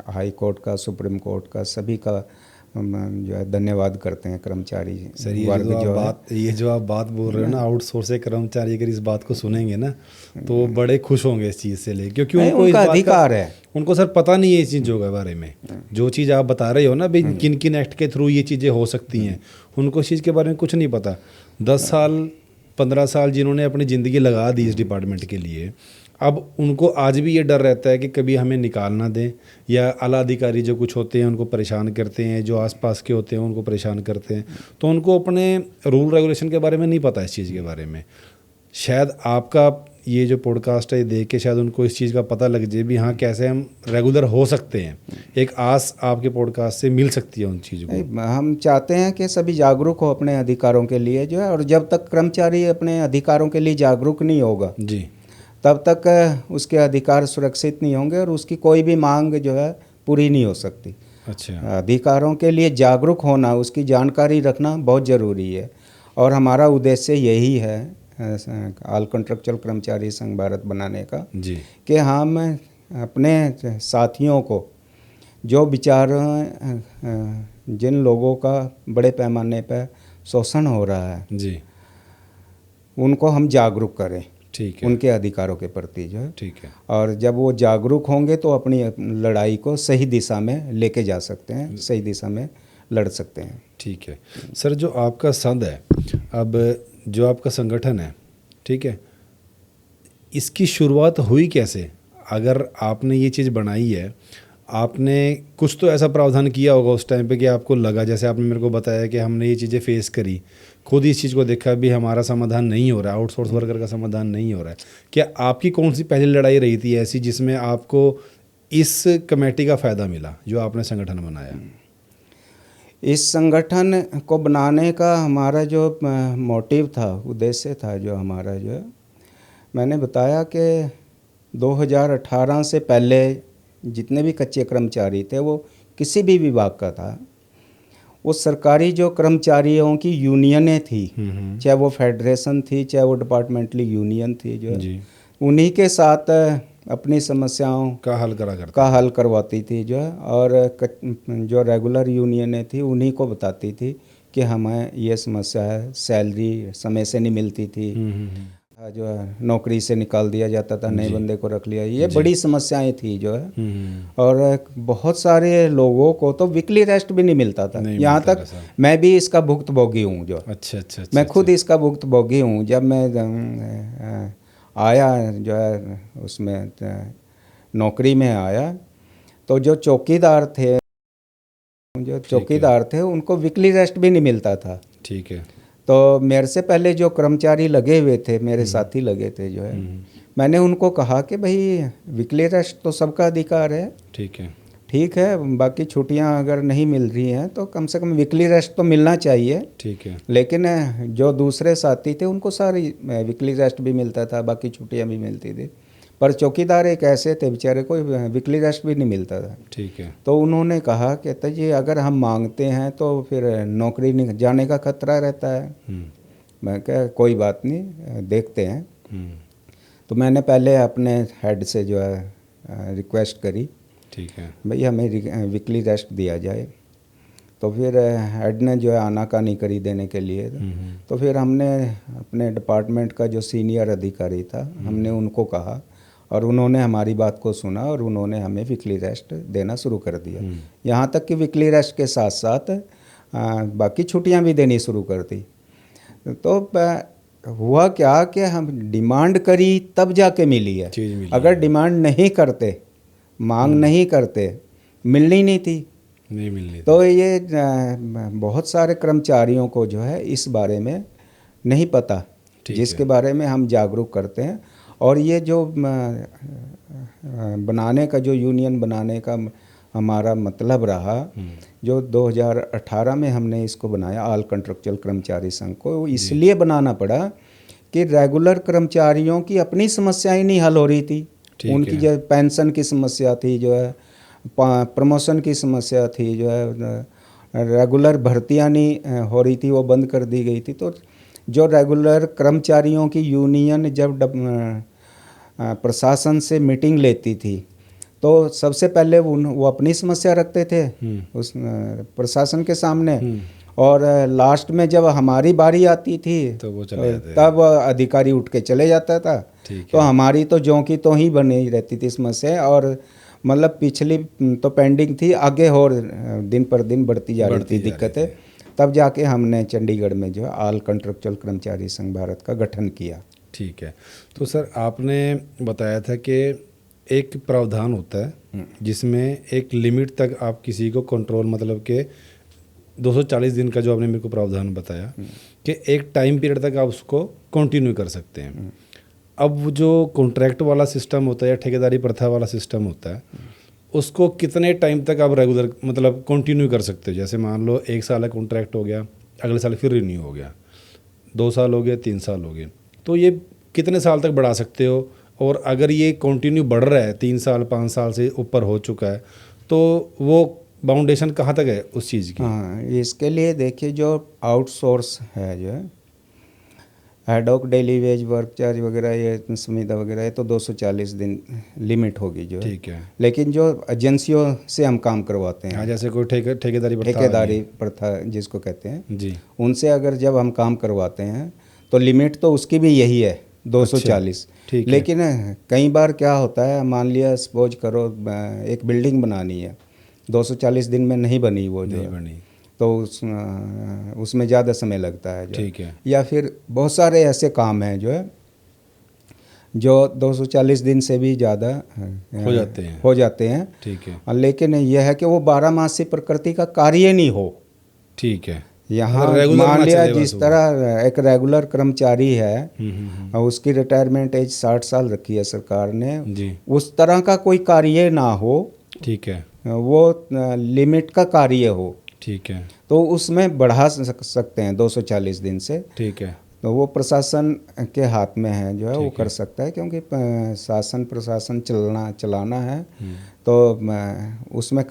Speaker 1: हाई कोर्ट का, सुप्रीम कोर्ट का, सभी का हम जो है धन्यवाद करते हैं कर्मचारी वर्ग
Speaker 2: ये जो आप बात बोल रहे हो ना, आउटसोर्स से कर्मचारी अगर इस बात को सुनेंगे ना तो बड़े खुश होंगे इस चीज़ से ले, क्योंकि उनको इस बात
Speaker 1: अधिकार है।
Speaker 2: उनको सर पता नहीं है इस चीज़ों के बारे में। जो चीज़ आप बता रहे हो ना भाई, किन किन एक्ट के थ्रू ये चीज़ें हो सकती हैं, उनको इस चीज़ के बारे में कुछ नहीं पता। 10 साल 15 साल जिन्होंने अपनी ज़िंदगी लगा दी इस डिपार्टमेंट के लिए, अब उनको आज भी ये डर रहता है कि कभी हमें निकाल ना दें, या आला अधिकारी जो कुछ होते हैं उनको परेशान करते हैं, जो आसपास के होते हैं उनको परेशान करते हैं, तो उनको अपने रूल रेगुलेशन के बारे में नहीं पता इस चीज़ के बारे में। शायद आपका ये जो पॉडकास्ट है देख के शायद उनको इस चीज़ का पता लग जाए भी हाँ कैसे हम रेगुलर हो सकते हैं। एक आस आपके पॉडकास्ट से मिल सकती है उन चीज़ों को।
Speaker 1: हम चाहते हैं कि सभी जागरूक हो अपने अधिकारों के लिए, जो है, और जब तक कर्मचारी अपने अधिकारों के लिए जागरूक नहीं होगा
Speaker 2: जी,
Speaker 1: तब तक उसके अधिकार सुरक्षित नहीं होंगे और उसकी कोई भी मांग जो है पूरी नहीं हो सकती।
Speaker 2: अच्छा,
Speaker 1: अधिकारों के लिए जागरूक होना, उसकी जानकारी रखना बहुत ज़रूरी है, और हमारा उद्देश्य यही है ऑल कॉन्ट्रेक्चुअल कर्मचारी संघ भारत बनाने का
Speaker 2: जी, कि
Speaker 1: कि हम अपने साथियों को, जो बेचारों, जिन लोगों का बड़े पैमाने पर शोषण हो रहा है,
Speaker 2: जी,
Speaker 1: उनको हम जागरूक करें।
Speaker 2: ठीक है,
Speaker 1: उनके अधिकारों के प्रति जो है।
Speaker 2: ठीक है,
Speaker 1: और जब वो जागरूक होंगे तो अपनी लड़ाई को सही दिशा में लेके जा सकते हैं, सही दिशा में लड़ सकते हैं।
Speaker 2: ठीक है। सर, जो आपका संघ है, अब जो आपका संगठन है, ठीक है, इसकी शुरुआत हुई कैसे? अगर आपने ये चीज़ बनाई है, आपने कुछ तो ऐसा प्रावधान किया होगा उस टाइम पे कि आपको लगा, जैसे आपने मेरे को बताया कि हमने ये चीज़ें फेस करी, खुद इस चीज़ को देखा भी हमारा समाधान नहीं हो रहा है, आउटसोर्स वर्कर का समाधान नहीं हो रहा है। क्या आपकी कौन सी पहली लड़ाई रही थी ऐसी जिसमें आपको इस कमेटी का फ़ायदा मिला, जो आपने संगठन बनाया?
Speaker 1: इस संगठन को बनाने का हमारा जो मोटिव था, उद्देश्य था, जो हमारा जो है, मैंने बताया कि 2018 से पहले जितने भी कच्चे कर्मचारी थे वो किसी भी विभाग का था, वो सरकारी जो कर्मचारियों की यूनियनें थी, चाहे वो फेडरेशन थी, चाहे वो डिपार्टमेंटली यूनियन थी, जो
Speaker 2: जी,
Speaker 1: उन्हीं के साथ अपनी समस्याओं
Speaker 2: का हल
Speaker 1: का हल करवाती थी जो है। और जो रेगुलर यूनियनें थी उन्हीं को बताती थी कि हमें ये समस्या है, सैलरी समय से नहीं मिलती थी, जो है नौकरी से निकाल दिया जाता था, नए बंदे को रख लिया, ये बड़ी समस्याएं थी जो है। और बहुत सारे लोगों को तो वीकली रेस्ट भी नहीं मिलता था, यहाँ तक मैं भी इसका भुक्तभोगी हूँ जो।
Speaker 2: अच्छा, अच्छा,
Speaker 1: मैं खुद इसका भुक्तभोगी हूँ। जब मैं आया जो है उसमें नौकरी में आया, तो जो चौकीदार थे उनको वीकली रेस्ट भी नहीं मिलता था।
Speaker 2: ठीक है।
Speaker 1: तो मेरे से पहले जो कर्मचारी लगे हुए थे, मेरे साथी लगे थे जो है, मैंने उनको कहा कि भाई वीकली रेस्ट तो सबका अधिकार है, ठीक है, बाकी छुट्टियां अगर नहीं मिल रही हैं तो कम से कम वीकली रेस्ट तो मिलना चाहिए।
Speaker 2: ठीक है।
Speaker 1: लेकिन जो दूसरे साथी थे उनको सारी वीकली रेस्ट भी मिलता था, बाकी छुट्टियां भी मिलती थी, पर चौकीदार एक ऐसे थे बेचारे को वीकली रेस्ट भी नहीं मिलता था।
Speaker 2: ठीक है।
Speaker 1: तो उन्होंने कहा कि तो ये अगर हम मांगते हैं तो फिर नौकरी नहीं जाने का खतरा रहता है। मैं कहा कोई बात नहीं, देखते हैं। तो मैंने पहले अपने हेड से जो है रिक्वेस्ट करी,
Speaker 2: ठीक है
Speaker 1: भाई हमें वीकली रेस्ट दिया जाए। तो फिर हेड ने जो है आनाकानी करी देने के लिए। तो फिर हमने अपने डिपार्टमेंट का जो सीनियर अधिकारी था, हमने उनको कहा और उन्होंने हमारी बात को सुना और उन्होंने हमें वीकली रेस्ट देना शुरू कर दिया। यहाँ तक कि वीकली रेस्ट के साथ साथ बाकी छुट्टियाँ भी देनी शुरू कर दी। तो हुआ क्या कि हम डिमांड करी तब जाके मिली है। अगर डिमांड नहीं करते, मांग नहीं करते, मिलनी नहीं थी,
Speaker 2: नहीं मिलनी।
Speaker 1: तो ये बहुत सारे कर्मचारियों को जो है इस बारे में नहीं पता, जिसके बारे में हम जागरूक करते हैं। और ये जो बनाने का, जो यूनियन बनाने का हमारा मतलब रहा, जो 2018 में हमने इसको बनाया, ऑल कॉन्ट्रेक्चुअल कर्मचारी संघ को, इसलिए बनाना पड़ा कि रेगुलर कर्मचारियों की अपनी समस्याएं नहीं हल हो रही थी। उनकी जो पेंशन की समस्या थी, जो है प्रमोशन की समस्या थी, जो है रेगुलर भर्तियां नहीं हो रही थी, वो बंद कर दी गई थी। तो जो रेगुलर कर्मचारियों की यूनियन जब प्रशासन से मीटिंग लेती थी तो सबसे पहले वो अपनी समस्या रखते थे उस प्रशासन के सामने, और लास्ट में जब हमारी बारी आती थी
Speaker 2: तो वो चले जाते,
Speaker 1: तब अधिकारी उठ के चले जाता था। तो हमारी तो ज्यों की तो ही बनी रहती थी समस्या, और मतलब पिछली तो पेंडिंग थी, आगे और दिन पर दिन बढ़ती जा रही थी दिक्कतें। तब जाके हमने चंडीगढ़ में जो है ऑल कॉन्ट्रेक्चुअल कर्मचारी संघ भारत का गठन किया।
Speaker 2: ठीक है। तो सर, आपने बताया था कि एक प्रावधान होता है जिसमें एक लिमिट तक आप किसी को कंट्रोल, मतलब कि 240 दिन का जो आपने मेरे को प्रावधान बताया कि एक टाइम पीरियड तक आप उसको कंटिन्यू कर सकते हैं। अब जो कॉन्ट्रैक्ट वाला सिस्टम होता है या ठेकेदारी प्रथा वाला सिस्टम होता है, उसको कितने टाइम तक आप रेगुलर मतलब कंटिन्यू कर सकते हो? जैसे मान लो 1 साल का कॉन्ट्रैक्ट हो गया, अगले साल फिर रिन्यू हो गया, 2 साल हो गए, 3 साल हो गए, तो ये कितने साल तक बढ़ा सकते हो? और अगर ये कंटिन्यू बढ़ रहा है, 3 साल 5 साल से ऊपर हो चुका है, तो वो बाउंडेशन कहाँ तक है उस चीज़ की?
Speaker 1: हाँ, इसके लिए देखिए, जो आउटसोर्स है, जो है haddock daily veg work charge वगैरह, ये संविदा वगैरह, ये तो 240 दिन लिमिट होगी जो है।
Speaker 2: ठीक है।
Speaker 1: लेकिन जो एजेंसियों से हम काम करवाते हैं,
Speaker 2: हाँ, जैसे कोई
Speaker 1: ठेकेदारी प्रथा जिसको कहते हैं
Speaker 2: जी,
Speaker 1: उनसे अगर जब हम काम करवाते हैं तो लिमिट तो उसकी भी यही है, 240।
Speaker 2: ठीक है।
Speaker 1: लेकिन कई बार क्या होता है, मान लिया सपोज करो एक बिल्डिंग बनानी है, 240 दिन में नहीं बनी वो जो
Speaker 2: नहीं
Speaker 1: है,
Speaker 2: बनी।
Speaker 1: तो उसमें ज़्यादा समय लगता है जो है।
Speaker 2: ठीक है।
Speaker 1: या फिर बहुत सारे ऐसे काम हैं जो है जो 240 दिन से भी ज़्यादा
Speaker 2: हो जाते हैं।
Speaker 1: हैं।
Speaker 2: ठीक है।
Speaker 1: और लेकिन यह है कि वो 12 मासी प्रकृति का कार्य नहीं हो।
Speaker 2: ठीक है।
Speaker 1: यहाँ
Speaker 2: मतलब रेगुलर
Speaker 1: मान
Speaker 2: ना
Speaker 1: लिया
Speaker 2: चले बस
Speaker 1: जिस
Speaker 2: वो।
Speaker 1: तरह एक रेगुलर कर्मचारी है
Speaker 2: हम्म।
Speaker 1: और उसकी रिटायरमेंट एज 60 साल रखी है सरकार ने,
Speaker 2: जी।
Speaker 1: उस तरह का कोई कार्य ना हो,
Speaker 2: ठीक है।
Speaker 1: वो लिमिट का कार्य हो,
Speaker 2: ठीक है।
Speaker 1: तो उसमें बढ़ा सकते हैं 240 दिन से।
Speaker 2: ठीक है।
Speaker 1: तो वो प्रशासन के हाथ में है जो है, वो
Speaker 2: ठीक है।
Speaker 1: कर सकता है, क्योंकि शासन प्रशासन चलाना है,
Speaker 2: हम्म।
Speaker 1: तो उसमें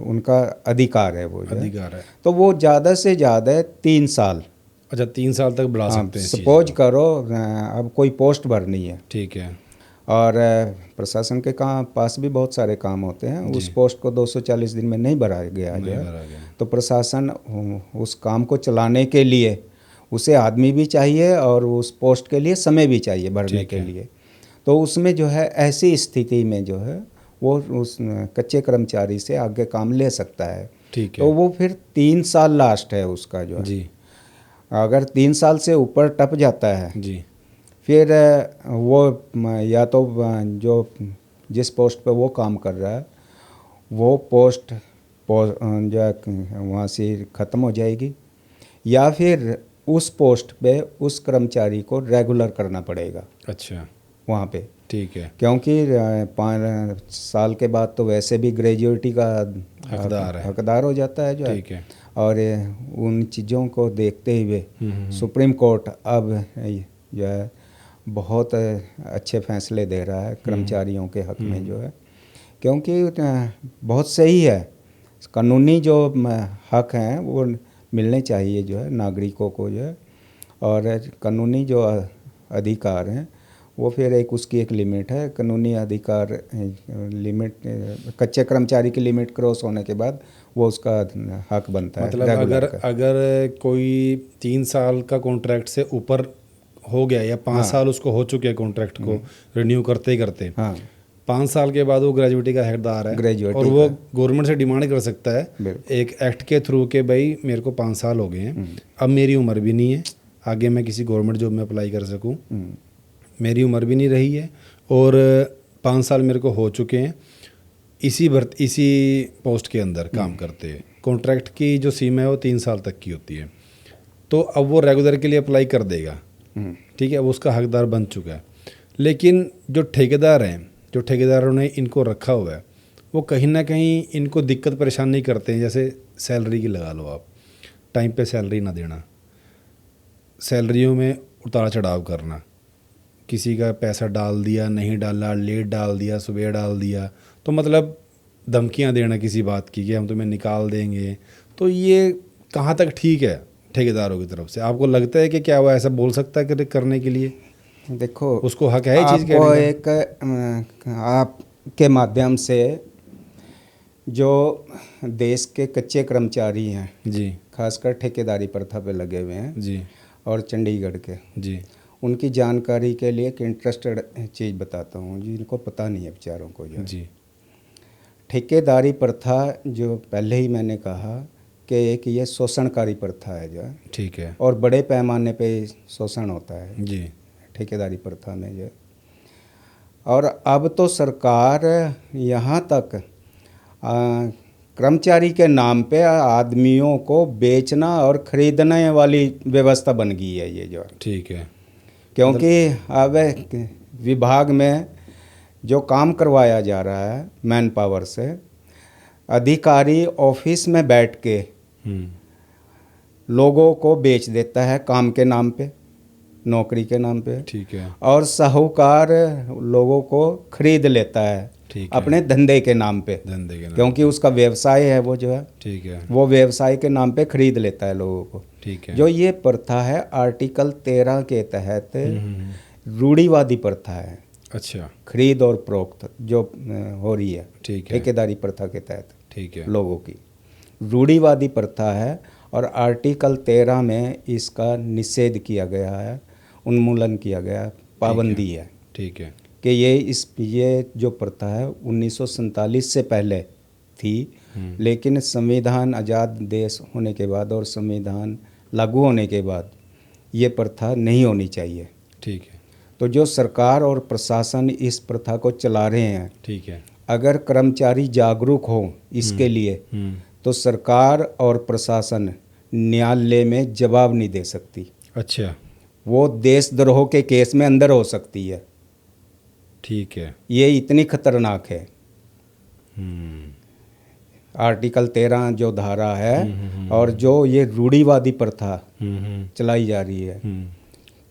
Speaker 1: उनका अधिकार है वो जो है।
Speaker 2: अधिकार है।
Speaker 1: तो वो ज़्यादा से ज़्यादा 3 साल।
Speaker 2: अच्छा, 3 साल तक बढ़ा
Speaker 1: हाँ,
Speaker 2: सकते हैं इस चीज़
Speaker 1: सपोज
Speaker 2: को।
Speaker 1: करो अब कोई पोस्ट भरनी है,
Speaker 2: ठीक है।
Speaker 1: और प्रशासन के पास भी बहुत सारे काम होते हैं,
Speaker 2: जी।
Speaker 1: उस पोस्ट को 240 दिन में नहीं भरा गया जो
Speaker 2: नहीं
Speaker 1: है,
Speaker 2: भरा गया।
Speaker 1: तो प्रशासन उस काम को चलाने के लिए उसे आदमी भी चाहिए और उस पोस्ट के लिए समय भी चाहिए भरने
Speaker 2: ठीक
Speaker 1: के
Speaker 2: है।
Speaker 1: लिए। तो उसमें जो है ऐसी स्थिति में जो है वो उस कच्चे कर्मचारी से आगे काम ले सकता है।
Speaker 2: ठीक
Speaker 1: तो
Speaker 2: है।
Speaker 1: वो फिर 3 साल लास्ट है उसका जो है।
Speaker 2: जी।
Speaker 1: अगर 3 साल से ऊपर टप जाता है,
Speaker 2: जी।
Speaker 1: फिर वो या तो जो जिस पोस्ट पे वो काम कर रहा है वो पोस्ट जो है वहाँ से ख़त्म हो जाएगी, या फिर उस पोस्ट पे उस कर्मचारी को रेगुलर करना पड़ेगा
Speaker 2: अच्छा।
Speaker 1: वहाँ पे।
Speaker 2: ठीक है।
Speaker 1: क्योंकि 5 साल के बाद तो वैसे भी ग्रेजुएटी का हकदार हो जाता है जो है।
Speaker 2: ठीक है।
Speaker 1: और उन चीज़ों को देखते हुए सुप्रीम कोर्ट अब जो है बहुत अच्छे फैसले दे रहा है कर्मचारियों के हक में जो है, क्योंकि बहुत सही है, कानूनी जो हक हैं वो मिलने चाहिए जो है नागरिकों को जो है। और कानूनी जो अधिकार हैं वो फिर उसकी एक लिमिट है, कानूनी अधिकार लिमिट, कच्चे कर्मचारी की लिमिट क्रॉस होने के बाद वो उसका हक बनता है
Speaker 2: मतलब
Speaker 1: रेगुलर का।
Speaker 2: अगर कोई 3 साल का कॉन्ट्रैक्ट से ऊपर हो गया या 5 साल उसको हो चुके हैं कॉन्ट्रैक्ट को रिन्यू करते ही करते,
Speaker 1: हाँ,
Speaker 2: 5 साल के बाद वो ग्रेजुएटी का हकदार है,
Speaker 1: ग्रेजुएटी
Speaker 2: और वो गवर्नमेंट से डिमांड कर सकता है एक एक्ट के थ्रू के भाई मेरे को 5 साल हो गए हैं, अब मेरी उम्र भी नहीं है आगे मैं किसी गवर्नमेंट जॉब में अप्लाई कर सकूं, मेरी उम्र भी नहीं रही है और 5 साल मेरे को हो चुके हैं इसी पोस्ट के अंदर काम करते हैं। कॉन्ट्रैक्ट की जो सीमा है वो 3 साल तक की होती है, तो अब वो रेगुलर के लिए अप्लाई कर देगा, ठीक है, वो उसका हकदार बन चुका है। लेकिन जो ठेकेदार हैं, जो ठेकेदारों ने इनको रखा हुआ है, वो कहीं ना कहीं इनको दिक्कत परेशानी करते हैं। जैसे सैलरी की लगा लो आप, टाइम पे सैलरी ना देना, सैलरियों में उतार चढ़ाव करना, किसी का पैसा डाल दिया नहीं डाला, लेट डाल दिया सुबह डाल दिया, तो मतलब धमकियां देना किसी बात की कि हम तुम्हें निकाल देंगे। तो ये कहाँ तक ठीक है ठेकेदारों की तरफ से? आपको लगता है कि क्या वो ऐसा बोल सकता है करने के लिए?
Speaker 1: देखो,
Speaker 2: उसको हक है चीज़
Speaker 1: आपको
Speaker 2: कहने
Speaker 1: एक आपके माध्यम से जो देश के कच्चे कर्मचारी हैं
Speaker 2: जी
Speaker 1: खासकर ठेकेदारी प्रथा पे लगे हुए हैं
Speaker 2: जी
Speaker 1: और चंडीगढ़ के,
Speaker 2: जी
Speaker 1: उनकी जानकारी के लिए एक इंटरेस्टेड चीज़ बताता हूँ जिनको पता नहीं है बेचारों को जो
Speaker 2: जी
Speaker 1: ठेकेदारी प्रथा, जो पहले ही मैंने कहा कि एक ये शोषणकारी प्रथा है जो है,
Speaker 2: ठीक है,
Speaker 1: और बड़े पैमाने पे शोषण होता है
Speaker 2: जी
Speaker 1: ठेकेदारी प्रथा में जो। और अब तो सरकार यहाँ तक कर्मचारी के नाम पे आदमियों को बेचना और खरीदने वाली व्यवस्था बन गई है ये जो,
Speaker 2: ठीक है,
Speaker 1: क्योंकि अब विभाग में जो काम करवाया जा रहा है मैन पावर से, अधिकारी ऑफिस में बैठ के लोगों को बेच देता है काम के नाम पे, नौकरी के नाम पे,
Speaker 2: ठीक है,
Speaker 1: और साहूकार लोगों को खरीद लेता है
Speaker 2: ठीक है,
Speaker 1: अपने धंधे के नाम पे,
Speaker 2: धंधे के नाम,
Speaker 1: क्योंकि उसका व्यवसाय है वो जो है,
Speaker 2: ठीक है,
Speaker 1: वो व्यवसाय के नाम पे खरीद लेता है लोगों को।
Speaker 2: ठीक है,
Speaker 1: जो ये प्रथा है आर्टिकल 13 के तहत रूढ़िवादी प्रथा है।
Speaker 2: अच्छा,
Speaker 1: खरीद और फरोख्त जो हो रही है
Speaker 2: ठीक है,
Speaker 1: ठेकेदारी प्रथा के तहत
Speaker 2: ठीक है,
Speaker 1: लोगों की रूढ़िवादी प्रथा है, और आर्टिकल 13 में इसका निषेध किया गया है। उन्मूलन किया गया, पाबंदी है
Speaker 2: ठीक है।
Speaker 1: कि ये जो प्रथा है 1947 से पहले थी, लेकिन संविधान आज़ाद देश होने के बाद और संविधान लागू होने के बाद ये प्रथा नहीं होनी चाहिए।
Speaker 2: ठीक है।
Speaker 1: तो जो सरकार और प्रशासन इस प्रथा को चला रहे हैं,
Speaker 2: ठीक है।
Speaker 1: अगर कर्मचारी जागरूक हो इसके लिए तो सरकार और प्रशासन न्यायालय में जवाब नहीं दे सकती।
Speaker 2: अच्छा।
Speaker 1: वो देशद्रोह के केस में अंदर हो सकती है।
Speaker 2: ठीक है।
Speaker 1: ये इतनी खतरनाक है। आर्टिकल 13 जो धारा है और जो ये रूढ़िवादी प्रथा चलाई जा रही है,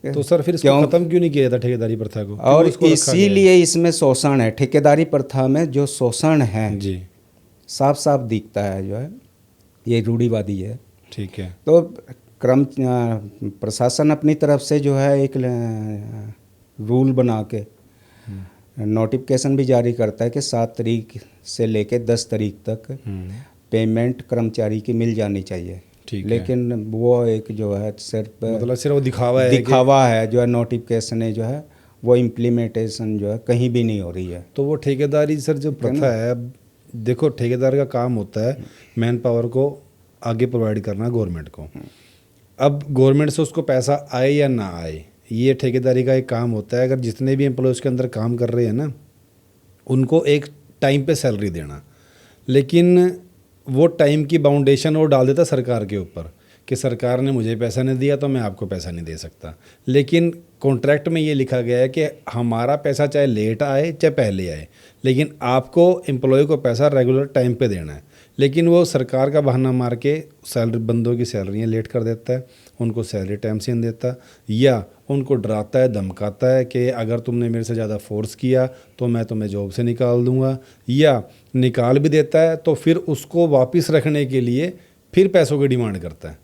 Speaker 2: तो सर फिर इसको खत्म क्यों नहीं किया था ठेकेदारी प्रथा को?
Speaker 1: और इसीलिए इसमें शोषण है। ठेकेदारी प्रथा में जो शोषण है
Speaker 2: जी,
Speaker 1: साफ साफ दिखता है, जो है ये रूढ़िवादी है।
Speaker 2: ठीक है।
Speaker 1: तो प्रशासन अपनी तरफ से जो है एक रूल बना के नोटिफिकेशन भी जारी करता है कि 7 तारीख से लेके 10 तारीख तक पेमेंट कर्मचारी की मिल जानी चाहिए।
Speaker 2: ठीक है।
Speaker 1: लेकिन वो एक जो है सिर्फ
Speaker 2: वो
Speaker 1: दिखावा है जो है, नोटिफिकेशन है जो है वो इम्प्लीमेंटेशन जो है कहीं भी नहीं हो रही है।
Speaker 2: तो वो ठेकेदारी सर जो प्रथा है, अब देखो ठेकेदार का काम होता है मैन पावर को आगे प्रोवाइड करना गवर्नमेंट को। अब गवर्नमेंट से उसको पैसा आए या ना आए, ये ठेकेदारी का एक काम होता है। अगर जितने भी एम्प्लॉयज़ के अंदर काम कर रहे हैं ना, उनको एक टाइम पे सैलरी देना, लेकिन वो टाइम की बाउंडेशन वो डाल देता सरकार के ऊपर कि सरकार ने मुझे पैसा नहीं दिया तो मैं आपको पैसा नहीं दे सकता। लेकिन कॉन्ट्रैक्ट में ये लिखा गया है कि हमारा पैसा चाहे लेट आए चाहे पहले आए, लेकिन आपको एम्प्लॉय को पैसा रेगुलर टाइम पे देना है। लेकिन वो सरकार का बहाना मार के सैलरी बंदों की सैलरियाँ लेट कर देता है, उनको सैलरी टाइम से नहीं देता, या उनको डराता है, धमकाता है कि अगर तुमने मेरे से ज़्यादा फोर्स किया तो मैं तुम्हें जॉब से निकाल दूंगा, या निकाल भी देता है तो फिर उसको वापस रखने के लिए फिर पैसों की डिमांड करता है।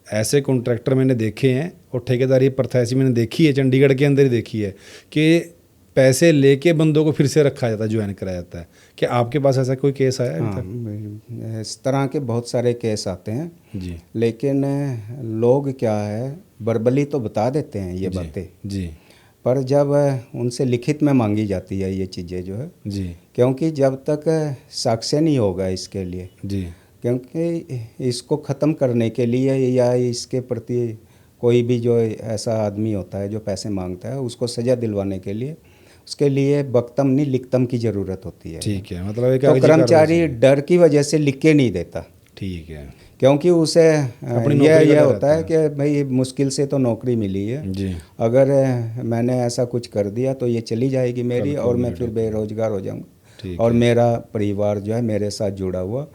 Speaker 2: ऐसे कॉन्ट्रैक्टर मैंने देखे हैं और ठेकेदारी प्रथा ऐसी मैंने देखी है, चंडीगढ़ के अंदर ही देखी है कि पैसे लेके बंदों को फिर से रखा जाता है, ज्वाइन कराया जाता है। क्या आपके पास ऐसा कोई केस आया है?
Speaker 1: हाँ, इस तरह के बहुत सारे केस आते हैं
Speaker 2: जी।
Speaker 1: लेकिन लोग क्या है वर्बली तो बता देते हैं ये बातें
Speaker 2: जी,
Speaker 1: पर जब उनसे लिखित में मांगी जाती है ये चीज़ें जो है
Speaker 2: जी,
Speaker 1: क्योंकि जब तक साक्ष्य नहीं होगा इसके लिए
Speaker 2: जी,
Speaker 1: क्योंकि इसको ख़त्म करने के लिए या इसके प्रति कोई भी जो ऐसा आदमी होता है जो पैसे मांगता है उसको सज़ा दिलवाने के लिए उसके लिए बक्तम नहीं लिखतम की ज़रूरत होती है।
Speaker 2: ठीक है। मतलब एक
Speaker 1: तो कर्मचारी डर की वजह से लिख के नहीं देता।
Speaker 2: ठीक है।
Speaker 1: क्योंकि उसे यह होता है कि भाई मुश्किल से तो नौकरी मिली है
Speaker 2: जी,
Speaker 1: अगर मैंने ऐसा कुछ कर दिया तो ये चली जाएगी मेरी और मैं फिर बेरोजगार हो जाऊंगा और मेरा परिवार जो है मेरे साथ जुड़ा हुआ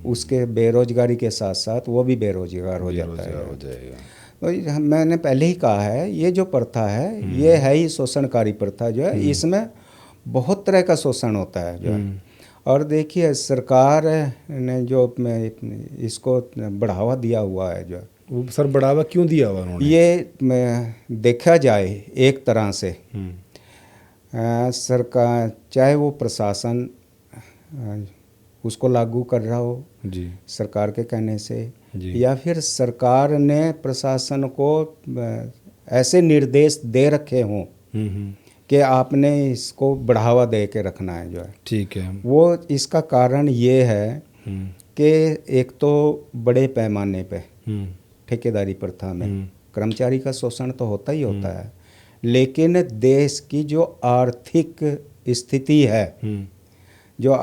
Speaker 1: उसके बेरोजगारी के साथ साथ वो भी बेरोजगार हो जाता है। तो मैंने पहले ही कहा है ये जो प्रथा है ये है ही शोषणकारी प्रथा जो है, इसमें बहुत तरह का शोषण होता है जो है। और देखिए सरकार ने जो इसको बढ़ावा दिया हुआ है जो है,
Speaker 2: सर बढ़ावा क्यों दिया हुआ उन्होंने?
Speaker 1: ये देखा जाए एक तरह से सरकार चाहे वो प्रशासन उसको लागू कर रहा हो
Speaker 2: जी,
Speaker 1: सरकार के कहने से
Speaker 2: जी,
Speaker 1: या फिर सरकार ने प्रशासन को ऐसे निर्देश दे रखे हों कि आपने इसको बढ़ावा दे के रखना है जो है।
Speaker 2: ठीक है।
Speaker 1: वो इसका कारण ये है कि एक तो बड़े पैमाने पे ठेकेदारी प्रथा में कर्मचारी का शोषण तो होता ही होता है, लेकिन देश की जो आर्थिक स्थिति है जो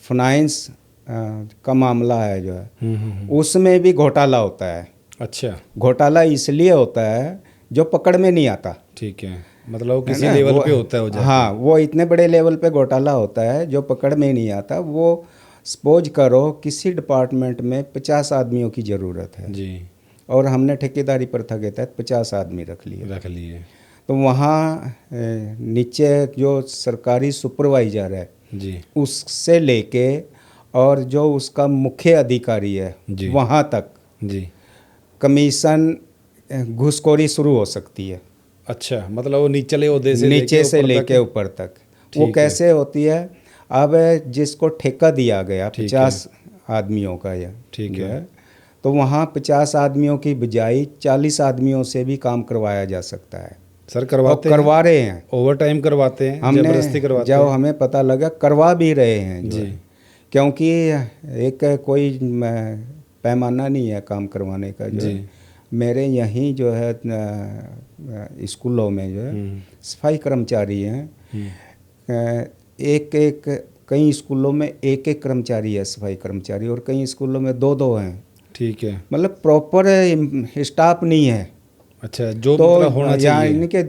Speaker 1: फाइनेंस का मामला है जो है उसमें भी घोटाला होता है।
Speaker 2: अच्छा।
Speaker 1: घोटाला इसलिए होता है जो पकड़ में नहीं आता।
Speaker 2: ठीक है। मतलब वो किसी लेवल पे होता है
Speaker 1: हाँ, वो इतने बड़े लेवल पे घोटाला होता है जो पकड़ में नहीं आता। वो सपोज करो किसी डिपार्टमेंट में 50 आदमियों की ज़रूरत है
Speaker 2: जी,
Speaker 1: और हमने ठेकेदारी प्रथा के तहत 50 आदमी रख लिए तो वहाँ नीचे जो सरकारी सुपरवाइजर है
Speaker 2: जी,
Speaker 1: उससे लेके और जो उसका मुख्य अधिकारी है वहाँ तक
Speaker 2: जी,
Speaker 1: कमीशन घूसखोरी शुरू हो सकती है।
Speaker 2: अच्छा, मतलब वो नीचे से
Speaker 1: लेके ऊपर तक वो कैसे होती है? अब जिसको ठेका दिया गया 50 आदमियों का या
Speaker 2: ठीक है,
Speaker 1: तो वहाँ 50 आदमियों की बजाय 40 आदमियों से भी काम करवाया जा सकता है।
Speaker 2: सर
Speaker 1: और
Speaker 2: करवाते
Speaker 1: करवा रहे हैं।
Speaker 2: ओवर टाइम करवाते हैं,
Speaker 1: हमने
Speaker 2: जबरदस्ती करवाते
Speaker 1: जब
Speaker 2: हैं।
Speaker 1: हमें पता लगा करवा भी रहे हैं जो
Speaker 2: जी।
Speaker 1: है। क्योंकि एक कोई पैमाना नहीं है काम करवाने का जो
Speaker 2: जी।
Speaker 1: है। मेरे यहीं जो है स्कूलों में जो है सफाई कर्मचारी हैं। एक एक कई स्कूलों में एक एक कर्मचारी है सफाई कर्मचारी, और कई स्कूलों में दो दो हैं।
Speaker 2: ठीक है।
Speaker 1: मतलब प्रॉपर स्टाफ नहीं है।
Speaker 2: अच्छा, जो
Speaker 1: तो
Speaker 2: मतलब होना चाहिए।
Speaker 1: यानी कि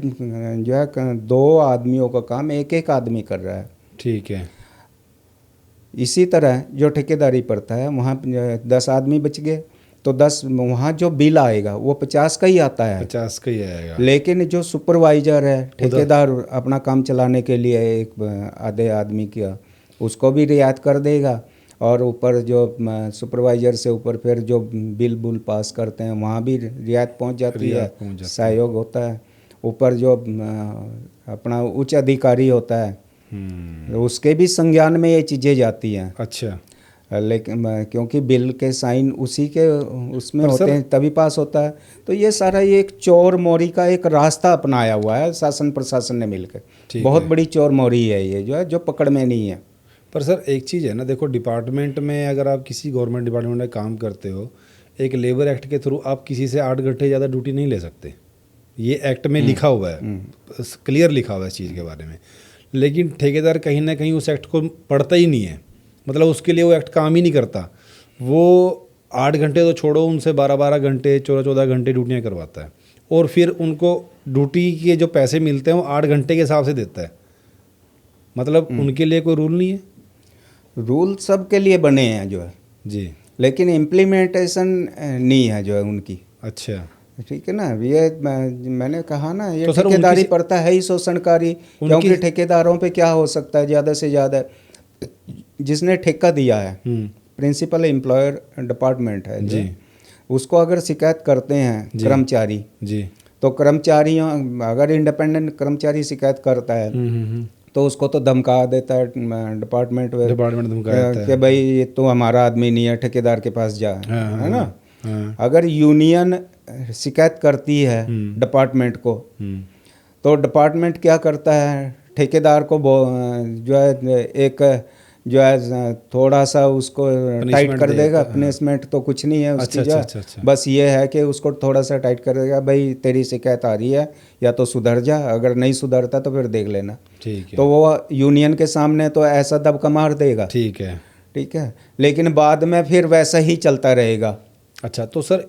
Speaker 1: जो है 2 आदमियों का काम एक एक आदमी कर रहा है।
Speaker 2: ठीक है।
Speaker 1: इसी तरह जो ठेकेदारी प्रथा है, वहाँ 10 आदमी बच गए तो 10 वहाँ जो बिल आएगा वो 50 का ही आता है।
Speaker 2: 50 का ही आएगा।
Speaker 1: लेकिन जो सुपरवाइजर है, ठेकेदार अपना काम चलाने के लिए एक आधे आदमी का, उसको भी रियायत कर देगा। और ऊपर जो सुपरवाइजर से ऊपर फिर जो बिल बुल पास करते हैं वहाँ भी रियायत पहुँच जाती है, सहयोग होता है। ऊपर जो अपना उच्च अधिकारी होता है उसके भी संज्ञान में ये चीज़ें जाती हैं।
Speaker 2: अच्छा।
Speaker 1: लेकिन क्योंकि बिल के साइन उसी के उसमें
Speaker 2: पर
Speaker 1: होते
Speaker 2: सर-
Speaker 1: हैं तभी पास होता है। तो ये सारा ये एक चोर मोरी का एक रास्ता अपनाया हुआ है शासन प्रशासन ने मिलकर।
Speaker 2: ठीक
Speaker 1: बहुत
Speaker 2: है।
Speaker 1: बड़ी चोर मोरी है ये जो है, जो पकड़ में नहीं है।
Speaker 2: पर सर एक चीज़ है ना, देखो डिपार्टमेंट में अगर आप किसी गवर्नमेंट डिपार्टमेंट में काम करते हो, एक लेबर एक्ट के थ्रू आप किसी से 8 घंटे ज़्यादा ड्यूटी नहीं ले सकते। ये एक्ट में लिखा हुआ है, क्लियर लिखा हुआ है इस चीज़ के बारे में। लेकिन ठेकेदार कहीं ना कहीं उस एक्ट को पढ़ता ही नहीं है, मतलब उसके लिए वो एक्ट काम ही नहीं करता। वो 8 घंटे तो छोड़ो, उनसे 12-12 घंटे 14-14 घंटे ड्यूटियाँ करवाता है, और फिर उनको ड्यूटी के जो पैसे मिलते हैं वो 8 घंटे के हिसाब से देता है। मतलब उनके लिए कोई रूल नहीं है।
Speaker 1: रूल सबके लिए बने हैं जो है,
Speaker 2: जी।
Speaker 1: लेकिन इम्प्लीमेंटेशन नहीं है जो है उनकी।
Speaker 2: अच्छा।
Speaker 1: ठीक है ना। ये मैंने कहा ना, ये
Speaker 2: तो सर
Speaker 1: ठेकेदारी
Speaker 2: उनकी-
Speaker 1: प्रथा है ही शोषणकारी। क्योंकि ठेकेदारों पे क्या हो सकता है ज़्यादा से ज़्यादा, जिसने ठेका दिया है प्रिंसिपल एम्प्लॉयर डिपार्टमेंट है
Speaker 2: जी।
Speaker 1: उसको अगर शिकायत करते हैं
Speaker 2: जी।
Speaker 1: कर्मचारी,
Speaker 2: जी।
Speaker 1: तो कर्मचारियों अगर इंडिपेंडेंट कर्मचारी शिकायत करता है तो उसको तो धमका देता है डिपार्टमेंट
Speaker 2: धमका देता है
Speaker 1: कि भाई ये तो हमारा आदमी नहीं है, ठेकेदार के पास जा।
Speaker 2: हाँ,
Speaker 1: है ना।
Speaker 2: हाँ।
Speaker 1: अगर यूनियन शिकायत करती है डिपार्टमेंट को, तो डिपार्टमेंट क्या करता है, ठेकेदार को जो है एक जो है थोड़ा सा उसको टाइट कर देगा। पनिशमेंट तो कुछ नहीं है उसकी।
Speaker 2: अच्छा।
Speaker 1: बस ये है कि उसको थोड़ा सा टाइट कर देगा, भाई तेरी शिकायत आ रही है या तो सुधर जा, अगर नहीं सुधरता तो फिर देख लेना।
Speaker 2: ठीक है।
Speaker 1: तो वो यूनियन के सामने तो ऐसा दबका मार देगा।
Speaker 2: ठीक है।
Speaker 1: ठीक है। लेकिन बाद में फिर वैसा ही चलता रहेगा।
Speaker 2: अच्छा, तो सर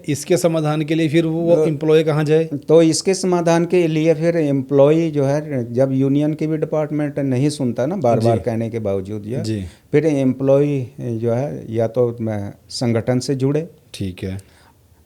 Speaker 2: इसके समाधान के लिए फिर वो एम्प्लॉय कहाँ जाए?
Speaker 1: तो इसके समाधान के लिए फिर एम्प्लॉय जो है, जब यूनियन की भी डिपार्टमेंट नहीं सुनता ना बार बार कहने के बावजूद, या
Speaker 2: जी।
Speaker 1: फिर एम्प्लॉय जो है या तो संगठन से जुड़े।
Speaker 2: ठीक है।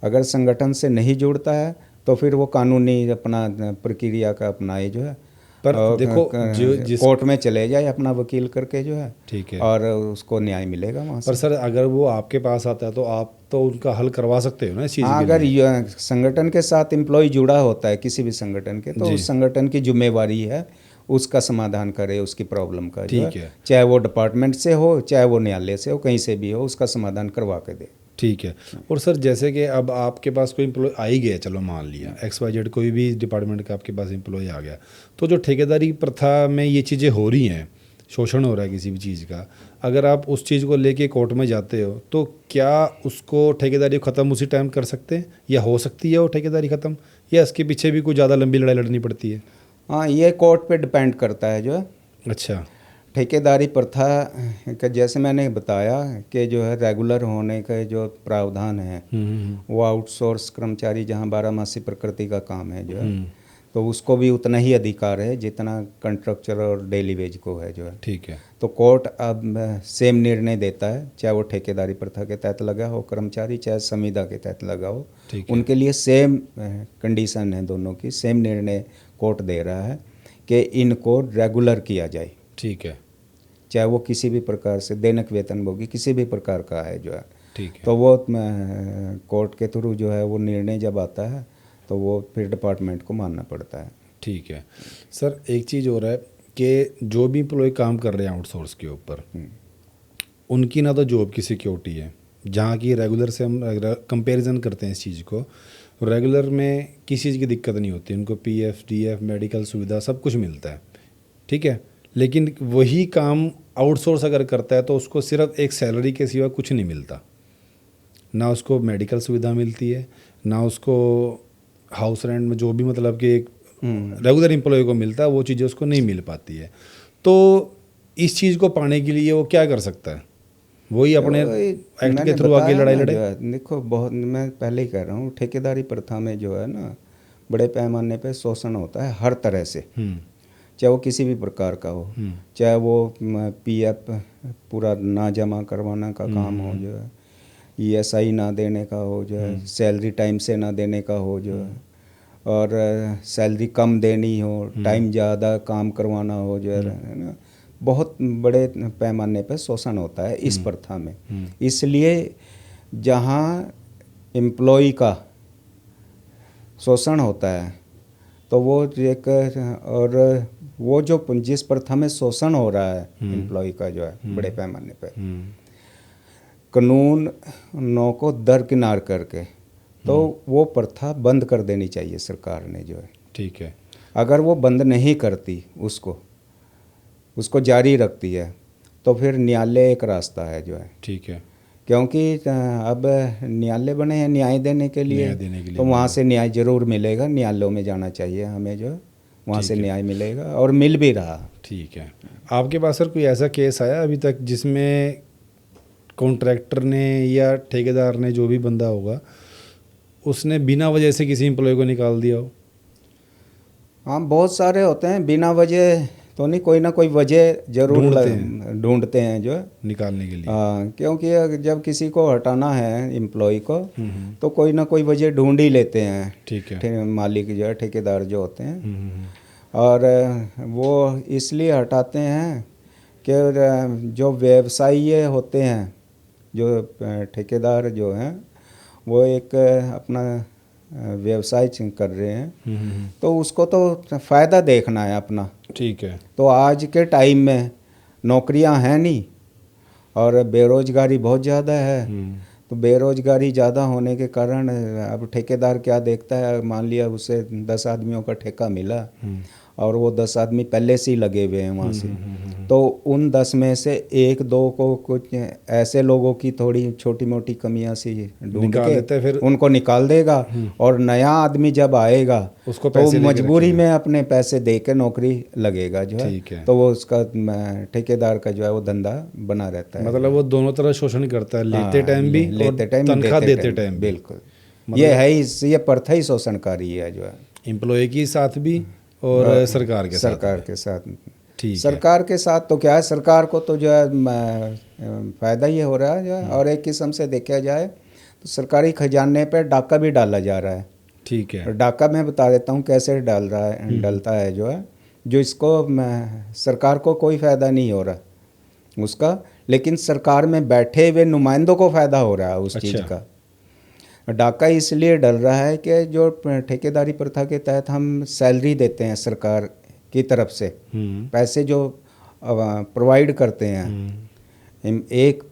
Speaker 1: अगर संगठन से नहीं जुड़ता है तो फिर वो कानूनी अपना प्रक्रिया का अपनाए जो है,
Speaker 2: पर देखो
Speaker 1: कोर्ट में चले जाए अपना वकील करके जो है।
Speaker 2: ठीक है।
Speaker 1: और उसको न्याय मिलेगा वहाँ से।
Speaker 2: पर सर अगर वो आपके पास आता है तो आप तो उनका हल करवा सकते हो ना इस चीज़ के
Speaker 1: अगर
Speaker 2: लिए?
Speaker 1: संगठन के साथ एम्प्लॉय जुड़ा होता है किसी भी संगठन के, तो उस संगठन की जिम्मेवारी है उसका समाधान करे उसकी प्रॉब्लम का।
Speaker 2: ठीक है।
Speaker 1: चाहे वो डिपार्टमेंट से हो, चाहे वो न्यायालय से हो, कहीं से भी हो, उसका समाधान करवा के दे।
Speaker 2: ठीक है। और सर जैसे कि अब आपके पास कोई एम्प्लॉय आ ही गया, चलो मान लिया XYZ कोई भी डिपार्टमेंट का आपके पास एम्प्लॉय आ गया, तो जो ठेकेदारी प्रथा में ये चीज़ें हो रही हैं, शोषण हो रहा है किसी भी चीज़ का, अगर आप उस चीज़ को लेके कोर्ट में जाते हो तो क्या उसको ठेकेदारी ख़त्म उसी टाइम कर सकते हैं, या हो सकती है वो ठेकेदारी ख़त्म, या इसके पीछे भी कुछ ज़्यादा लंबी लड़ाई लड़नी पड़ती है?
Speaker 1: हाँ, ये कोर्ट पे डिपेंड करता है जो है।
Speaker 2: अच्छा।
Speaker 1: ठेकेदारी प्रथा का जैसे मैंने बताया कि जो है रेगुलर होने के जो प्रावधान है, वो आउटसोर्स कर्मचारी जहाँ 12 मासी प्रकृति का काम है जो है, तो उसको भी उतना ही अधिकार है जितना कंट्रक्चर और डेली वेज को है जो है।
Speaker 2: ठीक है।
Speaker 1: तो कोर्ट अब सेम निर्णय देता है, चाहे वो ठेकेदारी प्रथा के तहत लगा हो कर्मचारी, चाहे संविदा के तहत लगा हो, उनके लिए सेम कंडीशन है, दोनों की सेम निर्णय कोर्ट दे रहा है कि इनको रेगुलर किया जाए।
Speaker 2: ठीक है।
Speaker 1: चाहे वो किसी भी प्रकार से दैनिक वेतनभोगी किसी भी प्रकार का है जो है।
Speaker 2: ठीक है।
Speaker 1: तो वो कोर्ट के थ्रू जो है वो निर्णय जब आता है तो वो फिर डिपार्टमेंट को मानना पड़ता है।
Speaker 2: ठीक है। सर एक चीज़ हो रहा है कि जो भी एम्प्लॉय काम कर रहे हैं आउटसोर्स के ऊपर, उनकी ना तो जॉब की सिक्योरिटी है, जहाँ की रेगुलर से हम कंपैरिजन करते हैं इस चीज़ को, रेगुलर में किसी चीज़ की दिक्कत नहीं होती, उनको पीएफ डीएफ मेडिकल सुविधा सब कुछ मिलता है, ठीक है। लेकिन वही काम आउटसोर्स अगर करता है तो उसको सिर्फ एक सैलरी के सिवा कुछ नहीं मिलता, ना उसको मेडिकल सुविधा मिलती है, ना उसको हाउस रेंट में जो भी मतलब कि एक रेगुलर एम्प्लॉय को मिलता है वो चीज़ें उसको नहीं मिल पाती है। तो इस चीज़ को पाने के लिए वो क्या कर सकता है? वही अपने एक्ट के थ्रू आगे लड़ाई लड़े।
Speaker 1: देखो, बहुत मैं पहले ही कह रहा हूँ, ठेकेदारी प्रथा में जो है ना, बड़े पैमाने पे शोषण होता है हर तरह से, चाहे वो किसी भी प्रकार का हो, चाहे वो पीएफ पूरा ना जमा करवाना का काम हो, जो है ईएसआई ना देने का हो, जो है सैलरी टाइम से ना देने का हो, जो है और सैलरी कम देनी हो, टाइम ज़्यादा काम करवाना हो, जो है ना, बहुत बड़े पैमाने पर शोषण होता है इस प्रथा में। इसलिए जहाँ एम्प्लॉय का शोषण होता है तो वो एक, और वो जो जिस प्रथा में शोषण हो रहा है एम्प्लॉय का जो है बड़े पैमाने पर, कानून नौ को दरकिनार करके तो वो प्रथा बंद कर देनी चाहिए सरकार ने, जो है
Speaker 2: ठीक है।
Speaker 1: अगर वो बंद नहीं करती, उसको जारी रखती है, तो फिर न्यायालय एक रास्ता है, जो है
Speaker 2: ठीक है।
Speaker 1: क्योंकि अब न्यायालय बने हैं न्याय देने के लिए, तो वहाँ से न्याय जरूर मिलेगा। न्यायालयों में जाना चाहिए हमें, जो वहाँ से न्याय मिलेगा और मिल भी रहा।
Speaker 2: ठीक है। आपके पास सर कोई ऐसा केस आया अभी तक जिसमें कॉन्ट्रैक्टर ने या ठेकेदार ने, जो भी बंदा होगा, उसने बिना वजह से किसी एम्प्लॉय को निकाल दिया हो?
Speaker 1: हाँ, बहुत सारे होते हैं, बिना वजह तो नहीं, कोई ना कोई वजह जरूर ढूंढते हैं जो है
Speaker 2: निकालने के लिए।
Speaker 1: हाँ, क्योंकि जब किसी को हटाना है एम्प्लॉय को, तो कोई ना कोई वजह ढूंढ ही लेते हैं,
Speaker 2: ठीक है।
Speaker 1: मालिक जो है, ठेकेदार जो होते हैं, और वो इसलिए हटाते हैं कि जो व्यवसायी होते हैं, जो ठेकेदार जो हैं, वो एक अपना व्यवसाय कर रहे हैं, तो उसको तो फ़ायदा देखना है अपना।
Speaker 2: ठीक है।
Speaker 1: तो आज के टाइम में नौकरियां हैं नहीं और बेरोजगारी बहुत ज़्यादा है, तो बेरोजगारी ज़्यादा होने के कारण अब ठेकेदार क्या देखता है, मान लिया उसे 10 आदमियों का ठेका मिला और वो 10 आदमी पहले से ही लगे हुए हैं वहाँ से, तो उन 10 में से 1-2 को कुछ ऐसे लोगों की थोड़ी छोटी मोटी कमियां सी ढूंढ के
Speaker 2: फिर
Speaker 1: उनको निकाल देगा, और नया आदमी जब आएगा
Speaker 2: उसको
Speaker 1: तो मजबूरी में अपने पैसे दे के नौकरी लगेगा, जो है तो वो उसका ठेकेदार का जो है वो धंधा बना रहता है।
Speaker 2: मतलब वो दोनों तरह शोषण करता है, लेते टाइम भी, लेते टाइम, तनख्वाह देते टाइम।
Speaker 1: बिल्कुल, ये है, ये प्रथा ही शोषणकारी है, जो है एम्प्लॉय
Speaker 2: के साथ भी और सरकार के
Speaker 1: साथ।
Speaker 2: ठीक है।
Speaker 1: सरकार के साथ तो क्या है, सरकार को तो जो है फ़ायदा ही हो रहा है, जो है, और एक किस्म से देखा जाए तो सरकारी खजाने पे डाका भी डाला जा रहा है।
Speaker 2: ठीक है।
Speaker 1: डाका मैं बता देता हूँ कैसे डलता है, जो है, जो इसको सरकार को कोई फ़ायदा नहीं हो रहा उसका, लेकिन सरकार में बैठे हुए नुमाइंदों को फ़ायदा हो रहा है उस चीज़ का। डाका इसलिए डल रहा है कि जो ठेकेदारी प्रथा के तहत हम सैलरी देते हैं सरकार की तरफ से, पैसे जो प्रोवाइड करते हैं एक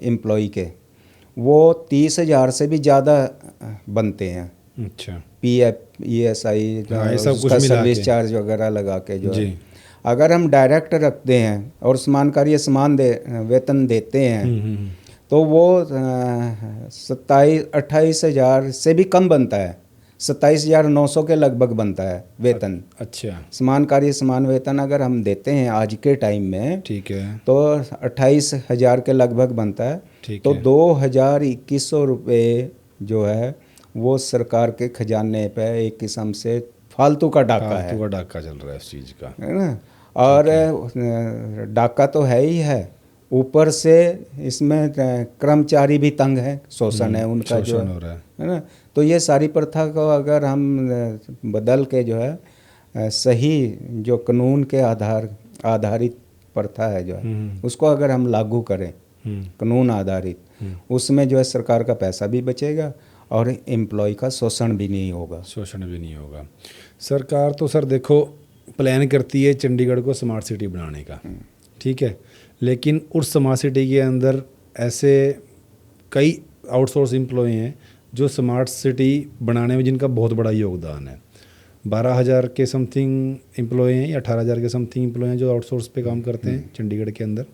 Speaker 1: एम्प्लॉय के, वो 30,000 से भी ज़्यादा बनते हैं।
Speaker 2: अच्छा।
Speaker 1: पीएफ, ईएसआई, उसका सर्विस चार्ज वगैरह लगा के, जो है अगर हम डायरेक्ट रखते हैं और समान कार्य समान वेतन देते हैं, तो वो 28,000 से भी कम बनता है, 27,900 के लगभग बनता है वेतन। अच्छा। समान कार्य समान वेतन अगर हम देते हैं आज के टाइम में, ठीक है, तो 28,000 के लगभग बनता है। तो 2,2100 रुपये जो है वो सरकार के खजाने पे एक किस्म से फालतू का डाका है। फालतू का डाका चल रहा है उस चीज़ का, है ना। और डाका तो है ही है, ऊपर से इसमें कर्मचारी भी तंग है, शोषण है उनका, जो है ना। तो ये सारी प्रथा को अगर हम बदल के, जो है सही जो कानून के आधारित प्रथा है, जो है उसको अगर हम लागू करें कानून आधारित, उसमें जो है सरकार का पैसा भी बचेगा और एम्प्लॉय का शोषण भी नहीं होगा।
Speaker 2: सरकार तो सर देखो प्लान करती है चंडीगढ़ को स्मार्ट सिटी बनाने का, ठीक है, लेकिन उस स्मार्ट सिटी के अंदर ऐसे कई आउटसोर्स एम्प्लॉय हैं जो स्मार्ट सिटी बनाने में जिनका बहुत बड़ा योगदान है। 12,000 के समथिंग एम्प्लॉय हैं या 18,000 के समथिंग एम्प्लॉय हैं जो आउटसोर्स पे काम करते हैं चंडीगढ़ के अंदर।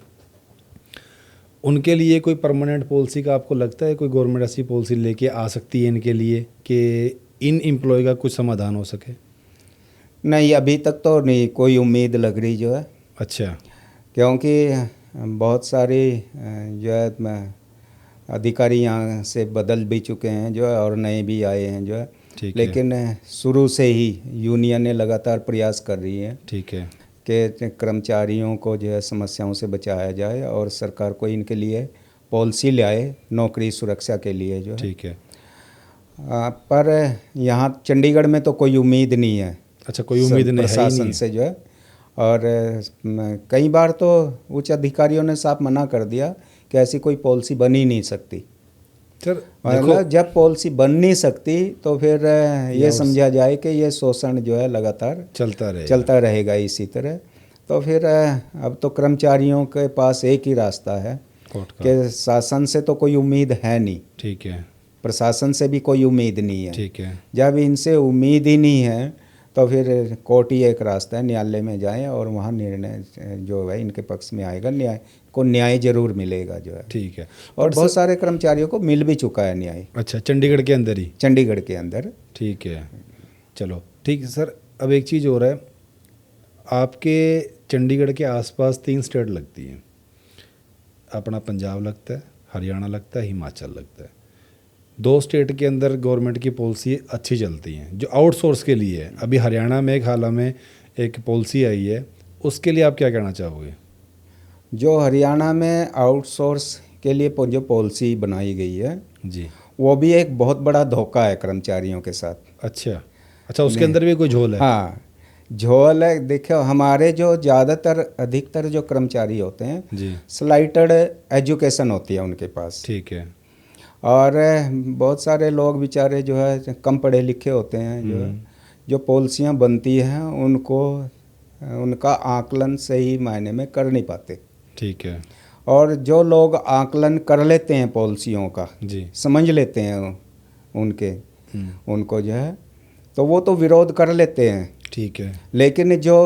Speaker 2: उनके लिए कोई परमानेंट पॉलिसी का आपको लगता है, कोई गवर्नमेंट ऐसी पॉलिसी लेके आ सकती है इनके लिए कि इन एम्प्लॉय का कुछ समाधान हो सके?
Speaker 1: नहीं, अभी तक तो नहीं कोई उम्मीद लग रही जो है।
Speaker 2: अच्छा।
Speaker 1: क्योंकि बहुत सारी जो है अधिकारी यहाँ से बदल भी चुके हैं जो है, और नए भी आए हैं जो है।
Speaker 2: ठीक है।
Speaker 1: लेकिन शुरू से ही यूनियनें लगातार प्रयास कर रही हैं
Speaker 2: ठीक है
Speaker 1: कि कर्मचारियों को जो है समस्याओं से बचाया जाए और सरकार को इनके लिए पॉलिसी लाए नौकरी सुरक्षा के लिए जो है।
Speaker 2: ठीक है।
Speaker 1: पर यहाँ चंडीगढ़ में तो कोई उम्मीद नहीं है।
Speaker 2: अच्छा, कोई उम्मीद नहीं है ही
Speaker 1: प्रशासन
Speaker 2: नहीं।
Speaker 1: से जो है। और कई बार तो उच्च अधिकारियों ने साफ मना कर दिया कि ऐसी कोई पॉलिसी बन ही नहीं सकती।
Speaker 2: सर
Speaker 1: मतलब जब पॉलिसी बन नहीं सकती तो फिर ये समझा जाए कि ये शोषण जो है लगातार चलता रहेगा इसी तरह। तो फिर अब तो कर्मचारियों के पास एक ही रास्ता है कि शासन से तो कोई उम्मीद है नहीं।
Speaker 2: ठीक है।
Speaker 1: प्रशासन से भी कोई उम्मीद नहीं है।
Speaker 2: ठीक है।
Speaker 1: जब इनसे उम्मीद ही नहीं है तो फिर कोर्ट ही एक रास्ता है, न्यायालय में जाएं और वहाँ निर्णय जो है इनके पक्ष में आएगा, न्याय जरूर मिलेगा जो है।
Speaker 2: ठीक है।
Speaker 1: और बहुत सारे कर्मचारियों को मिल भी चुका है न्याय।
Speaker 2: अच्छा, चंडीगढ़ के अंदर ही?
Speaker 1: चंडीगढ़ के अंदर।
Speaker 2: ठीक है, चलो ठीक है सर। अब एक चीज़ और है, आपके चंडीगढ़ के आसपास 3 स्टेट लगती हैं, अपना पंजाब लगता है, हरियाणा लगता है, हिमाचल लगता है। 2 स्टेट के अंदर गवर्नमेंट की पॉलिसी अच्छी चलती हैं जो आउटसोर्स के लिए है। अभी हरियाणा में एक हाल में एक पॉलिसी आई है, उसके लिए आप क्या कहना चाहोगे?
Speaker 1: जो हरियाणा में आउटसोर्स के लिए जो पॉलिसी बनाई गई है
Speaker 2: जी,
Speaker 1: वो भी एक बहुत बड़ा धोखा है कर्मचारियों के साथ।
Speaker 2: अच्छा, उसके अंदर भी कोई झोल है?
Speaker 1: हाँ, झोल है। देखो, हमारे जो ज़्यादातर अधिकतर जो कर्मचारी होते हैं
Speaker 2: जी,
Speaker 1: स्लाइटेड एजुकेशन होती है उनके पास।
Speaker 2: ठीक है।
Speaker 1: और बहुत सारे लोग बेचारे जो है कम पढ़े लिखे होते हैं जो है, जो पॉलिसियाँ बनती हैं उनको उनका आकलन सही मायने में कर नहीं पाते।
Speaker 2: ठीक है।
Speaker 1: और जो लोग आकलन कर लेते हैं पॉलिसियों का,
Speaker 2: जी,
Speaker 1: समझ लेते हैं उनको जो है, तो वो तो विरोध कर लेते हैं।
Speaker 2: ठीक है।
Speaker 1: लेकिन जो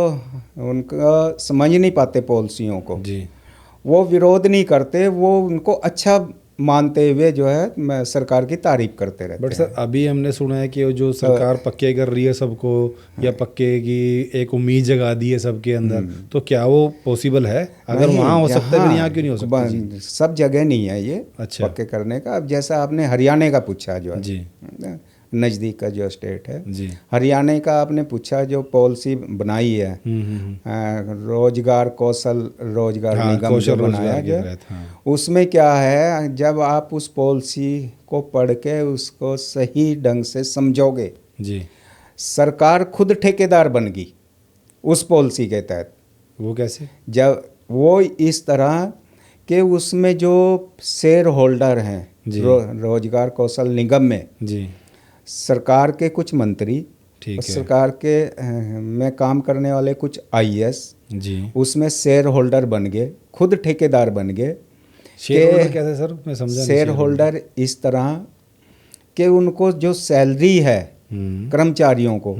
Speaker 1: उनका समझ नहीं पाते पॉलिसियों को,
Speaker 2: जी,
Speaker 1: वो विरोध नहीं करते, वो उनको अच्छा मानते हुए जो है सरकार की तारीफ करते रहते हैं।
Speaker 2: बट सर अभी हमने सुना है कि जो सरकार पक्के कर रही है सबको, या पक्के की एक उम्मीद जगा दी है सबके अंदर, तो क्या वो पॉसिबल है? अगर वहाँ हो सकता है, फिर यहाँ क्यों नहीं हो सकता?
Speaker 1: सब जगह नहीं है ये
Speaker 2: अच्छा,
Speaker 1: पक्के करने का। अब जैसा आपने हरियाणा का पूछा जो है
Speaker 2: जी,
Speaker 1: नज़दीक का जो स्टेट है
Speaker 2: जी,
Speaker 1: हरियाणा का आपने पूछा, जो पॉलिसी बनाई है रोजगार कौशल रोजगार निगम जो बनाया जो है, उसमें क्या है, जब आप उस पॉलिसी को पढ़ के उसको सही ढंग से समझोगे
Speaker 2: जी,
Speaker 1: सरकार खुद ठेकेदार बन गई उस पॉलिसी के तहत।
Speaker 2: वो कैसे?
Speaker 1: जब वो इस तरह के उसमें जो शेयर होल्डर हैं रोजगार कौशल निगम में,
Speaker 2: जी,
Speaker 1: सरकार के कुछ मंत्री,
Speaker 2: ठीक है,
Speaker 1: सरकार के में काम करने वाले कुछ आईएएस
Speaker 2: जी,
Speaker 1: उसमें शेयर होल्डर बन गए, खुद ठेकेदार बन गए।
Speaker 2: शेयर होल्डर कैसे सर? मैं समझा नहीं।
Speaker 1: शेयर होल्डर इस तरह कि उनको जो सैलरी है कर्मचारियों को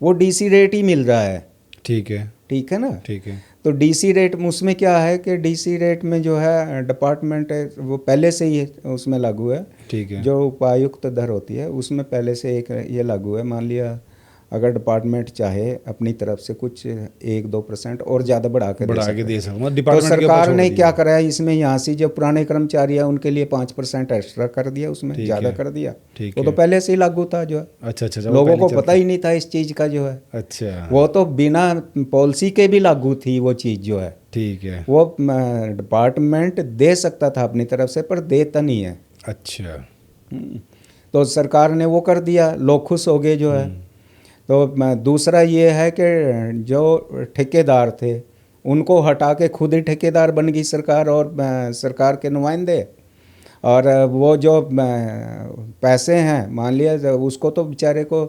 Speaker 1: वो डीसी रेट ही मिल रहा है।
Speaker 2: ठीक है।
Speaker 1: ठीक है ना?
Speaker 2: ठीक है।
Speaker 1: तो डीसी रेट उसमें क्या है कि डीसी रेट में जो है डिपार्टमेंट है वो पहले से ही उसमें लागू है।
Speaker 2: ठीक है।
Speaker 1: जो उपायुक्त दर होती है उसमें पहले से एक ये लागू है। मान लिया अगर डिपार्टमेंट चाहे अपनी तरफ से कुछ 1-2% और ज़्यादा बढ़ा के दे सकता, तो सरकार ने क्या करा है इसमें, यहाँ से जो पुराने कर्मचारी हैं उनके लिए 5% एक्स्ट्रा कर दिया, उसमें ज़्यादा कर दिया। वो तो पहले से ही लागू था जो है।
Speaker 2: अच्छा,
Speaker 1: लोगों को पता ही नहीं था इस चीज़ का जो है।
Speaker 2: अच्छा, वो
Speaker 1: तो बिना पॉलिसी के भी लागू थी वो चीज़ जो है।
Speaker 2: ठीक है।
Speaker 1: वो डिपार्टमेंट दे सकता था अपनी तरफ से, पर देता नहीं है।
Speaker 2: अच्छा,
Speaker 1: तो सरकार ने वो कर दिया, लोग खुश हो गए जो है। तो दूसरा ये है कि जो ठेकेदार थे उनको हटा के खुद ही ठेकेदार बन गई सरकार और सरकार के नुमाइंदे। और वो जो पैसे हैं, मान लिया उसको तो बेचारे को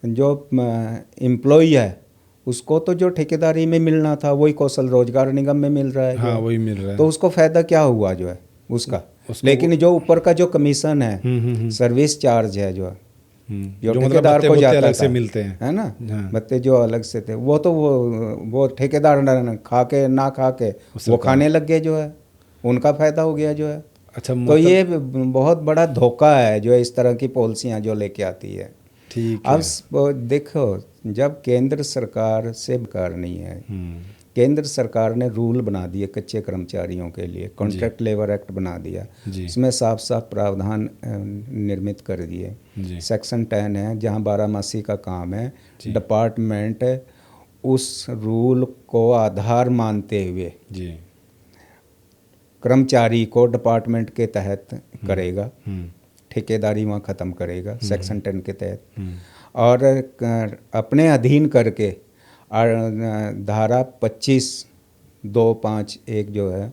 Speaker 1: जो एम्प्लॉई है उसको तो जो ठेकेदारी में मिलना था वही कौशल रोजगार निगम में मिल रहा है।
Speaker 2: हाँ, वही मिल रहा है।
Speaker 1: तो उसको फ़ायदा क्या हुआ जो है उसका? लेकिन जो ऊपर का जो कमीशन है, सर्विस चार्ज है जो
Speaker 2: जो मतलब
Speaker 1: ठेकेदार
Speaker 2: भत्ते
Speaker 1: को
Speaker 2: वत्ते
Speaker 1: जाता
Speaker 2: अलग
Speaker 1: था,
Speaker 2: से मिलते हैं,
Speaker 1: है ना,
Speaker 2: हाँ।
Speaker 1: भत्ते जो अलग से थे वो तो वो ठेकेदार खा के ना खा के वो
Speaker 2: सरकार।
Speaker 1: खाने लग गए जो है, उनका फायदा हो गया जो है।
Speaker 2: अच्छा
Speaker 1: तो
Speaker 2: मतलब
Speaker 1: ये बहुत बड़ा धोखा है जो इस तरह की पॉलिसियां जो लेके आती है।
Speaker 2: ठीक
Speaker 1: अब
Speaker 2: है।
Speaker 1: देखो, जब केंद्र सरकार से बेकार नहीं है,
Speaker 2: हम्म,
Speaker 1: केंद्र सरकार ने रूल बना दिए कच्चे कर्मचारियों के लिए, कॉन्ट्रैक्ट लेबर एक्ट बना दिया,
Speaker 2: जी
Speaker 1: उसमें साफ साफ प्रावधान निर्मित कर दिए।
Speaker 2: जी
Speaker 1: सेक्शन 10 है जहां बारहमासी का काम है,
Speaker 2: जी
Speaker 1: डिपार्टमेंट उस रूल को आधार मानते हुए
Speaker 2: जी
Speaker 1: कर्मचारी को डिपार्टमेंट के तहत करेगा,
Speaker 2: हम्म
Speaker 1: ठेकेदारी वहाँ ख़त्म करेगा सेक्शन 10 के तहत,
Speaker 2: हम्म,
Speaker 1: और अपने अधीन करके धारा 25(2)(5)(1) जो है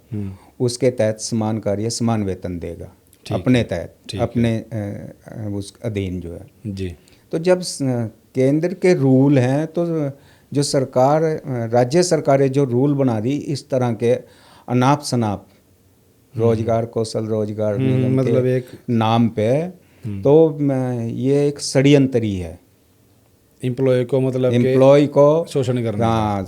Speaker 1: उसके तहत समान कार्य समान वेतन देगा,
Speaker 2: ठीक
Speaker 1: अपने
Speaker 2: है,
Speaker 1: तहत,
Speaker 2: ठीक
Speaker 1: अपने उस अधीन जो है।
Speaker 2: जी
Speaker 1: तो जब केंद्र के रूल हैं तो जो सरकार, राज्य सरकारें जो रूल बना रही इस तरह के अनाप शनाप रोजगार, कौशल रोजगार निगम के
Speaker 2: मतलब एक
Speaker 1: नाम पे, तो ये एक षड्यंत्र ही है
Speaker 2: एम्प्लॉय को मतलब के
Speaker 1: एम्प्लॉय को।
Speaker 2: शोषण करने का।
Speaker 1: हाँ,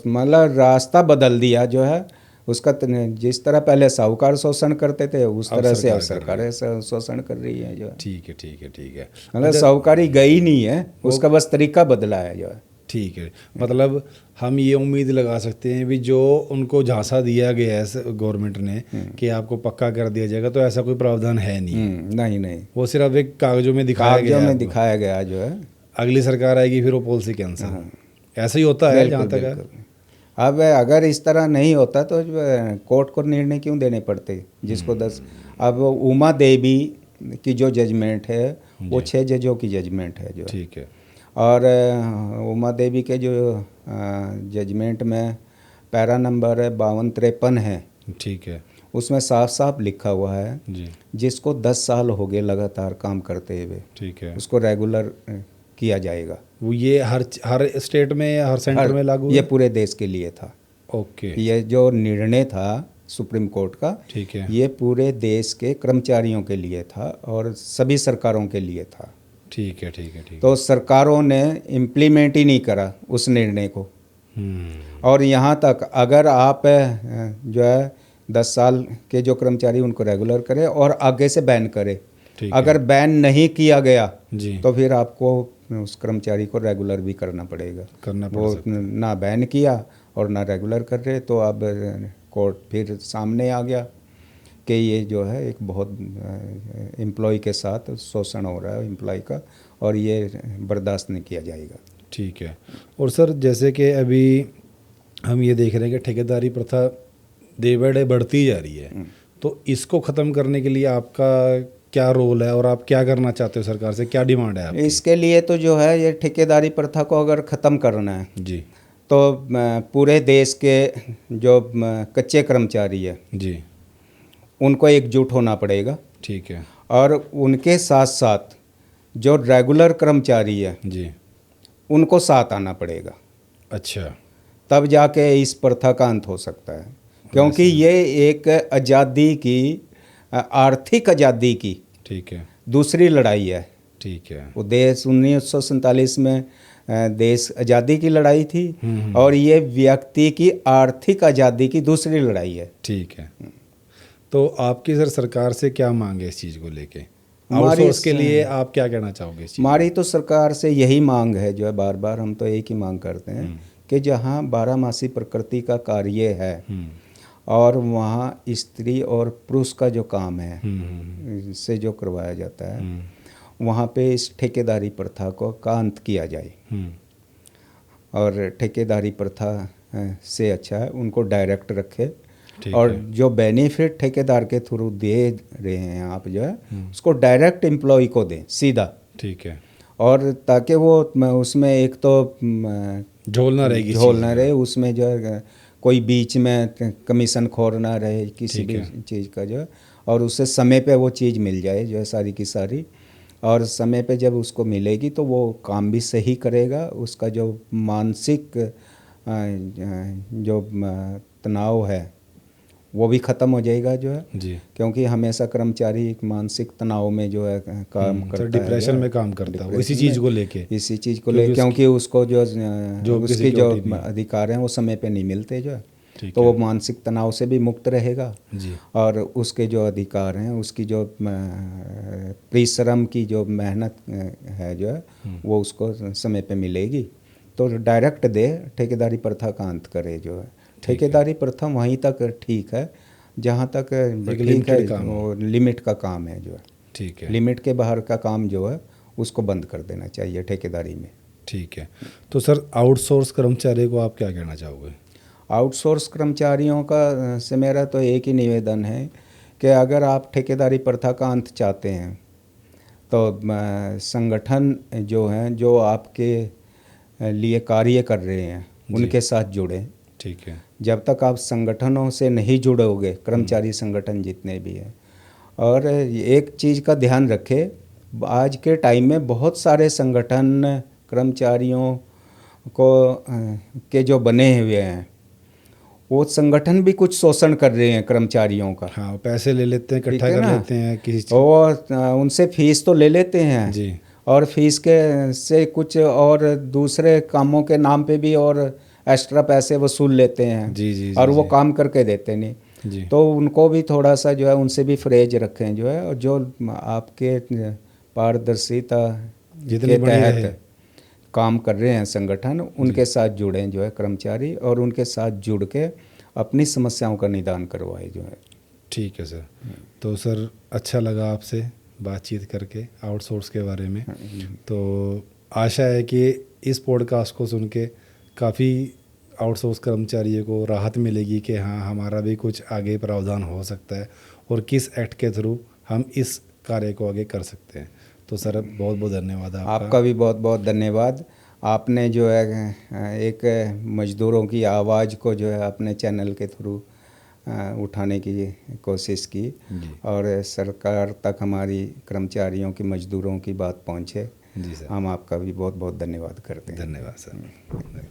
Speaker 1: मतलब रास्ता बदल दिया जो है उसका। जिस तरह पहले साहूकार शोषण करते थे उस
Speaker 2: अब
Speaker 1: तरह से अब
Speaker 2: सरकार कर रही
Speaker 1: सरकारें शोषण कर रही है जो है।
Speaker 2: ठीक है ठीक है ठीक है।
Speaker 1: मतलब
Speaker 2: अच्छा
Speaker 1: साहूकारी गई नहीं है,
Speaker 2: वो-
Speaker 1: उसका बस तरीका बदला है जो है।
Speaker 2: ठीक है, मतलब हम ये उम्मीद लगा सकते हैं भी जो उनको झांसा दिया गया है गवर्नमेंट ने कि आपको पक्का कर दिया जाएगा, तो ऐसा कोई प्रावधान है नहीं,
Speaker 1: नहीं नहीं,
Speaker 2: वो सिर्फ एक कागजों में दिखाया गया
Speaker 1: कागजों
Speaker 2: है
Speaker 1: में
Speaker 2: आपको।
Speaker 1: दिखाया गया जो है।
Speaker 2: अगली सरकार आएगी फिर वो पॉलिसी कैंसिल, ऐसा ही होता है जहाँ
Speaker 1: बिल्कुल
Speaker 2: तक है।
Speaker 1: बिल्कुल। अब अगर इस तरह नहीं होता तो कोर्ट को निर्णय क्यों देने पड़ते जिसको 10। अब उमा देवी की जो जजमेंट है वो 6 जजों की जजमेंट है जो है।
Speaker 2: ठीक है
Speaker 1: और उमा देवी के जो जजमेंट में पैरा नंबर 5253 है,
Speaker 2: ठीक है
Speaker 1: उसमें साफ साफ लिखा हुआ है
Speaker 2: जी
Speaker 1: जिसको 10 साल हो गए लगातार काम करते हुए
Speaker 2: ठीक है।
Speaker 1: उसको रेगुलर किया जाएगा।
Speaker 2: वो ये हर स्टेट में या हर सेंटर में लागू
Speaker 1: ये
Speaker 2: है?
Speaker 1: पूरे देश के लिए था।
Speaker 2: ओके
Speaker 1: ये जो निर्णय था सुप्रीम कोर्ट का,
Speaker 2: ठीक है
Speaker 1: ये पूरे देश के कर्मचारियों के लिए था और सभी सरकारों के लिए था।
Speaker 2: ठीक है ठीक है ठीक है।
Speaker 1: तो सरकारों ने इम्प्लीमेंट ही नहीं करा उस निर्णय को। और यहाँ तक अगर आप जो है 10 साल के जो कर्मचारी उनको रेगुलर करे और आगे से बैन करे,
Speaker 2: ठीक
Speaker 1: अगर बैन नहीं किया गया
Speaker 2: जी
Speaker 1: तो फिर आपको उस कर्मचारी को रेगुलर भी करना पड़ेगा।
Speaker 2: करना पड़
Speaker 1: वो
Speaker 2: सकता है।
Speaker 1: ना बैन किया और ना रेगुलर कर रहे, तो अब कोर्ट फिर सामने आ गया कि ये जो है एक बहुत एम्प्लॉय के साथ शोषण हो रहा है एम्प्लॉय का, और ये बर्दाश्त नहीं किया जाएगा।
Speaker 2: ठीक है। और सर जैसे कि अभी हम ये देख रहे हैं कि ठेकेदारी प्रथा डे बाय डे बढ़ती जा रही है, तो इसको ख़त्म करने के लिए आपका क्या रोल है और आप क्या करना चाहते हो, सरकार से क्या डिमांड है आपकी?
Speaker 1: इसके लिए तो जो है ये ठेकेदारी प्रथा को अगर ख़त्म करना है
Speaker 2: जी
Speaker 1: तो पूरे देश के जो कच्चे कर्मचारी है
Speaker 2: जी
Speaker 1: उनको एकजुट होना पड़ेगा,
Speaker 2: ठीक है
Speaker 1: और उनके साथ साथ जो रेगुलर कर्मचारी है
Speaker 2: जी
Speaker 1: उनको साथ आना पड़ेगा।
Speaker 2: अच्छा
Speaker 1: तब जाके इस प्रथा का अंत हो सकता है, क्योंकि ये एक आज़ादी की, आर्थिक आज़ादी की
Speaker 2: ठीक है
Speaker 1: दूसरी लड़ाई है।
Speaker 2: ठीक है
Speaker 1: वो देश 1947 में देश आज़ादी की लड़ाई थी, और ये व्यक्ति की आर्थिक आज़ादी की दूसरी लड़ाई है।
Speaker 2: ठीक है। तो आपकी सर सरकार से क्या मांग है इस चीज़ को लेके?
Speaker 1: हमारी
Speaker 2: आउटसोर्स के लिए आप क्या कहना चाहोगे इस चीज़
Speaker 1: हमारी तो सरकार से यही मांग है जो है, बार बार हम तो एक ही मांग करते हैं कि जहाँ बारहमासी प्रकृति का कार्य है और वहाँ स्त्री और पुरुष का जो काम है इससे जो करवाया जाता है, वहाँ पे इस ठेकेदारी प्रथा को का अंत किया जाए। और ठेकेदारी प्रथा से अच्छा है उनको डायरेक्ट रखे, और जो बेनिफिट ठेकेदार के थ्रू दे रहे हैं आप जो है उसको डायरेक्ट एम्प्लॉय को दें सीधा।
Speaker 2: ठीक है।
Speaker 1: और ताकि वो उसमें एक तो
Speaker 2: झोल ना रहेगी,
Speaker 1: झोल ना रहे, उसमें जो है कोई बीच में कमीशन खोर ना रहे किसी भी चीज़ का जो है, और उससे समय पे वो चीज़ मिल जाए जो है सारी की सारी, और समय पे जब उसको मिलेगी तो वो काम भी सही करेगा। उसका जो मानसिक जो तनाव है वो भी ख़त्म हो जाएगा जो है,
Speaker 2: जी।
Speaker 1: क्योंकि हमेशा कर्मचारी एक मानसिक तनाव में जो है काम करता
Speaker 2: सर
Speaker 1: है,
Speaker 2: डिप्रेशन
Speaker 1: जो है,
Speaker 2: में काम करता है वो इसी
Speaker 1: डिप्रेशन
Speaker 2: चीज़
Speaker 1: में,
Speaker 2: को लेके,
Speaker 1: इसी चीज़ को
Speaker 2: क्योंकि
Speaker 1: ले, क्योंकि उसको जो
Speaker 2: जॉब की
Speaker 1: उसकी जो
Speaker 2: सिक्योरिटी नहीं है।
Speaker 1: अधिकार हैं वो समय पे नहीं मिलते जो है,
Speaker 2: ठीक
Speaker 1: तो
Speaker 2: है।
Speaker 1: वो मानसिक तनाव से भी मुक्त रहेगा
Speaker 2: जी।
Speaker 1: और उसके जो अधिकार हैं, उसकी जो परिश्रम की जो मेहनत है जो है वो उसको समय पे मिलेगी। तो डायरेक्ट दे, ठेकेदारी प्रथा का अंत करे जो है। ठेकेदारी प्रथा वहीं तक ठीक है जहाँ तक ठीक है,
Speaker 2: लिमिटेड काम
Speaker 1: वो लिमिट का काम है जो है,
Speaker 2: ठीक है।
Speaker 1: लिमिट के बाहर का काम जो है उसको बंद कर देना चाहिए ठेकेदारी में।
Speaker 2: ठीक है। तो सर आउटसोर्स कर्मचारी को आप क्या कहना चाहोगे?
Speaker 1: आउटसोर्स कर्मचारियों का से मेरा तो एक ही निवेदन है कि अगर आप ठेकेदारी प्रथा का अंत चाहते हैं तो संगठन जो हैं, जो आपके लिए कार्य कर रहे हैं, उनके साथ जुड़ें।
Speaker 2: ठीक है।
Speaker 1: जब तक आप संगठनों से नहीं जुड़ोगे, कर्मचारी संगठन जितने भी हैं, और एक चीज़ का ध्यान रखें, आज के टाइम में बहुत सारे संगठन कर्मचारियों को के जो बने हुए हैं, वो संगठन भी कुछ शोषण कर रहे हैं कर्मचारियों का।
Speaker 2: हाँ, पैसे ले लेते हैं,
Speaker 1: ठीक
Speaker 2: इकट्ठा
Speaker 1: है
Speaker 2: कर
Speaker 1: ना?
Speaker 2: लेते हैं किसी
Speaker 1: और उनसे फीस तो ले लेते हैं
Speaker 2: जी।
Speaker 1: और फीस के से कुछ और दूसरे कामों के नाम पे भी और एक्स्ट्रा पैसे वसूल लेते हैं।
Speaker 2: जी जी
Speaker 1: और
Speaker 2: जी
Speaker 1: वो
Speaker 2: जी।
Speaker 1: काम करके देते नहीं।
Speaker 2: जी।
Speaker 1: तो उनको भी थोड़ा सा जो है, उनसे भी फ्रेज रखें जो है, और जो आपके पारदर्शिता
Speaker 2: जितनी
Speaker 1: के
Speaker 2: बड़ी रहे।
Speaker 1: तहत काम कर रहे हैं संगठन, उनके साथ जुड़ें जो है कर्मचारी, और उनके साथ जुड़ के अपनी समस्याओं का निदान करवाए जो है।
Speaker 2: ठीक है सर। तो सर अच्छा लगा आपसे बातचीत करके आउटसोर्स के बारे में। तो आशा है कि इस पॉडकास्ट को सुन के काफ़ी आउटसोर्स कर्मचारियों को राहत मिलेगी कि हाँ, हमारा भी कुछ आगे प्रावधान हो सकता है और किस एक्ट के थ्रू हम इस कार्य को आगे कर सकते हैं। तो सर बहुत बहुत धन्यवाद
Speaker 1: आपका भी बहुत बहुत धन्यवाद। आपने जो है एक मजदूरों की आवाज़ को जो है अपने चैनल के थ्रू उठाने की कोशिश की, और सरकार तक हमारी कर्मचारियों की, मजदूरों की बात पहुँचे।
Speaker 2: जी सर।
Speaker 1: हम आपका भी बहुत बहुत धन्यवाद करते हैं।
Speaker 2: धन्यवाद सर।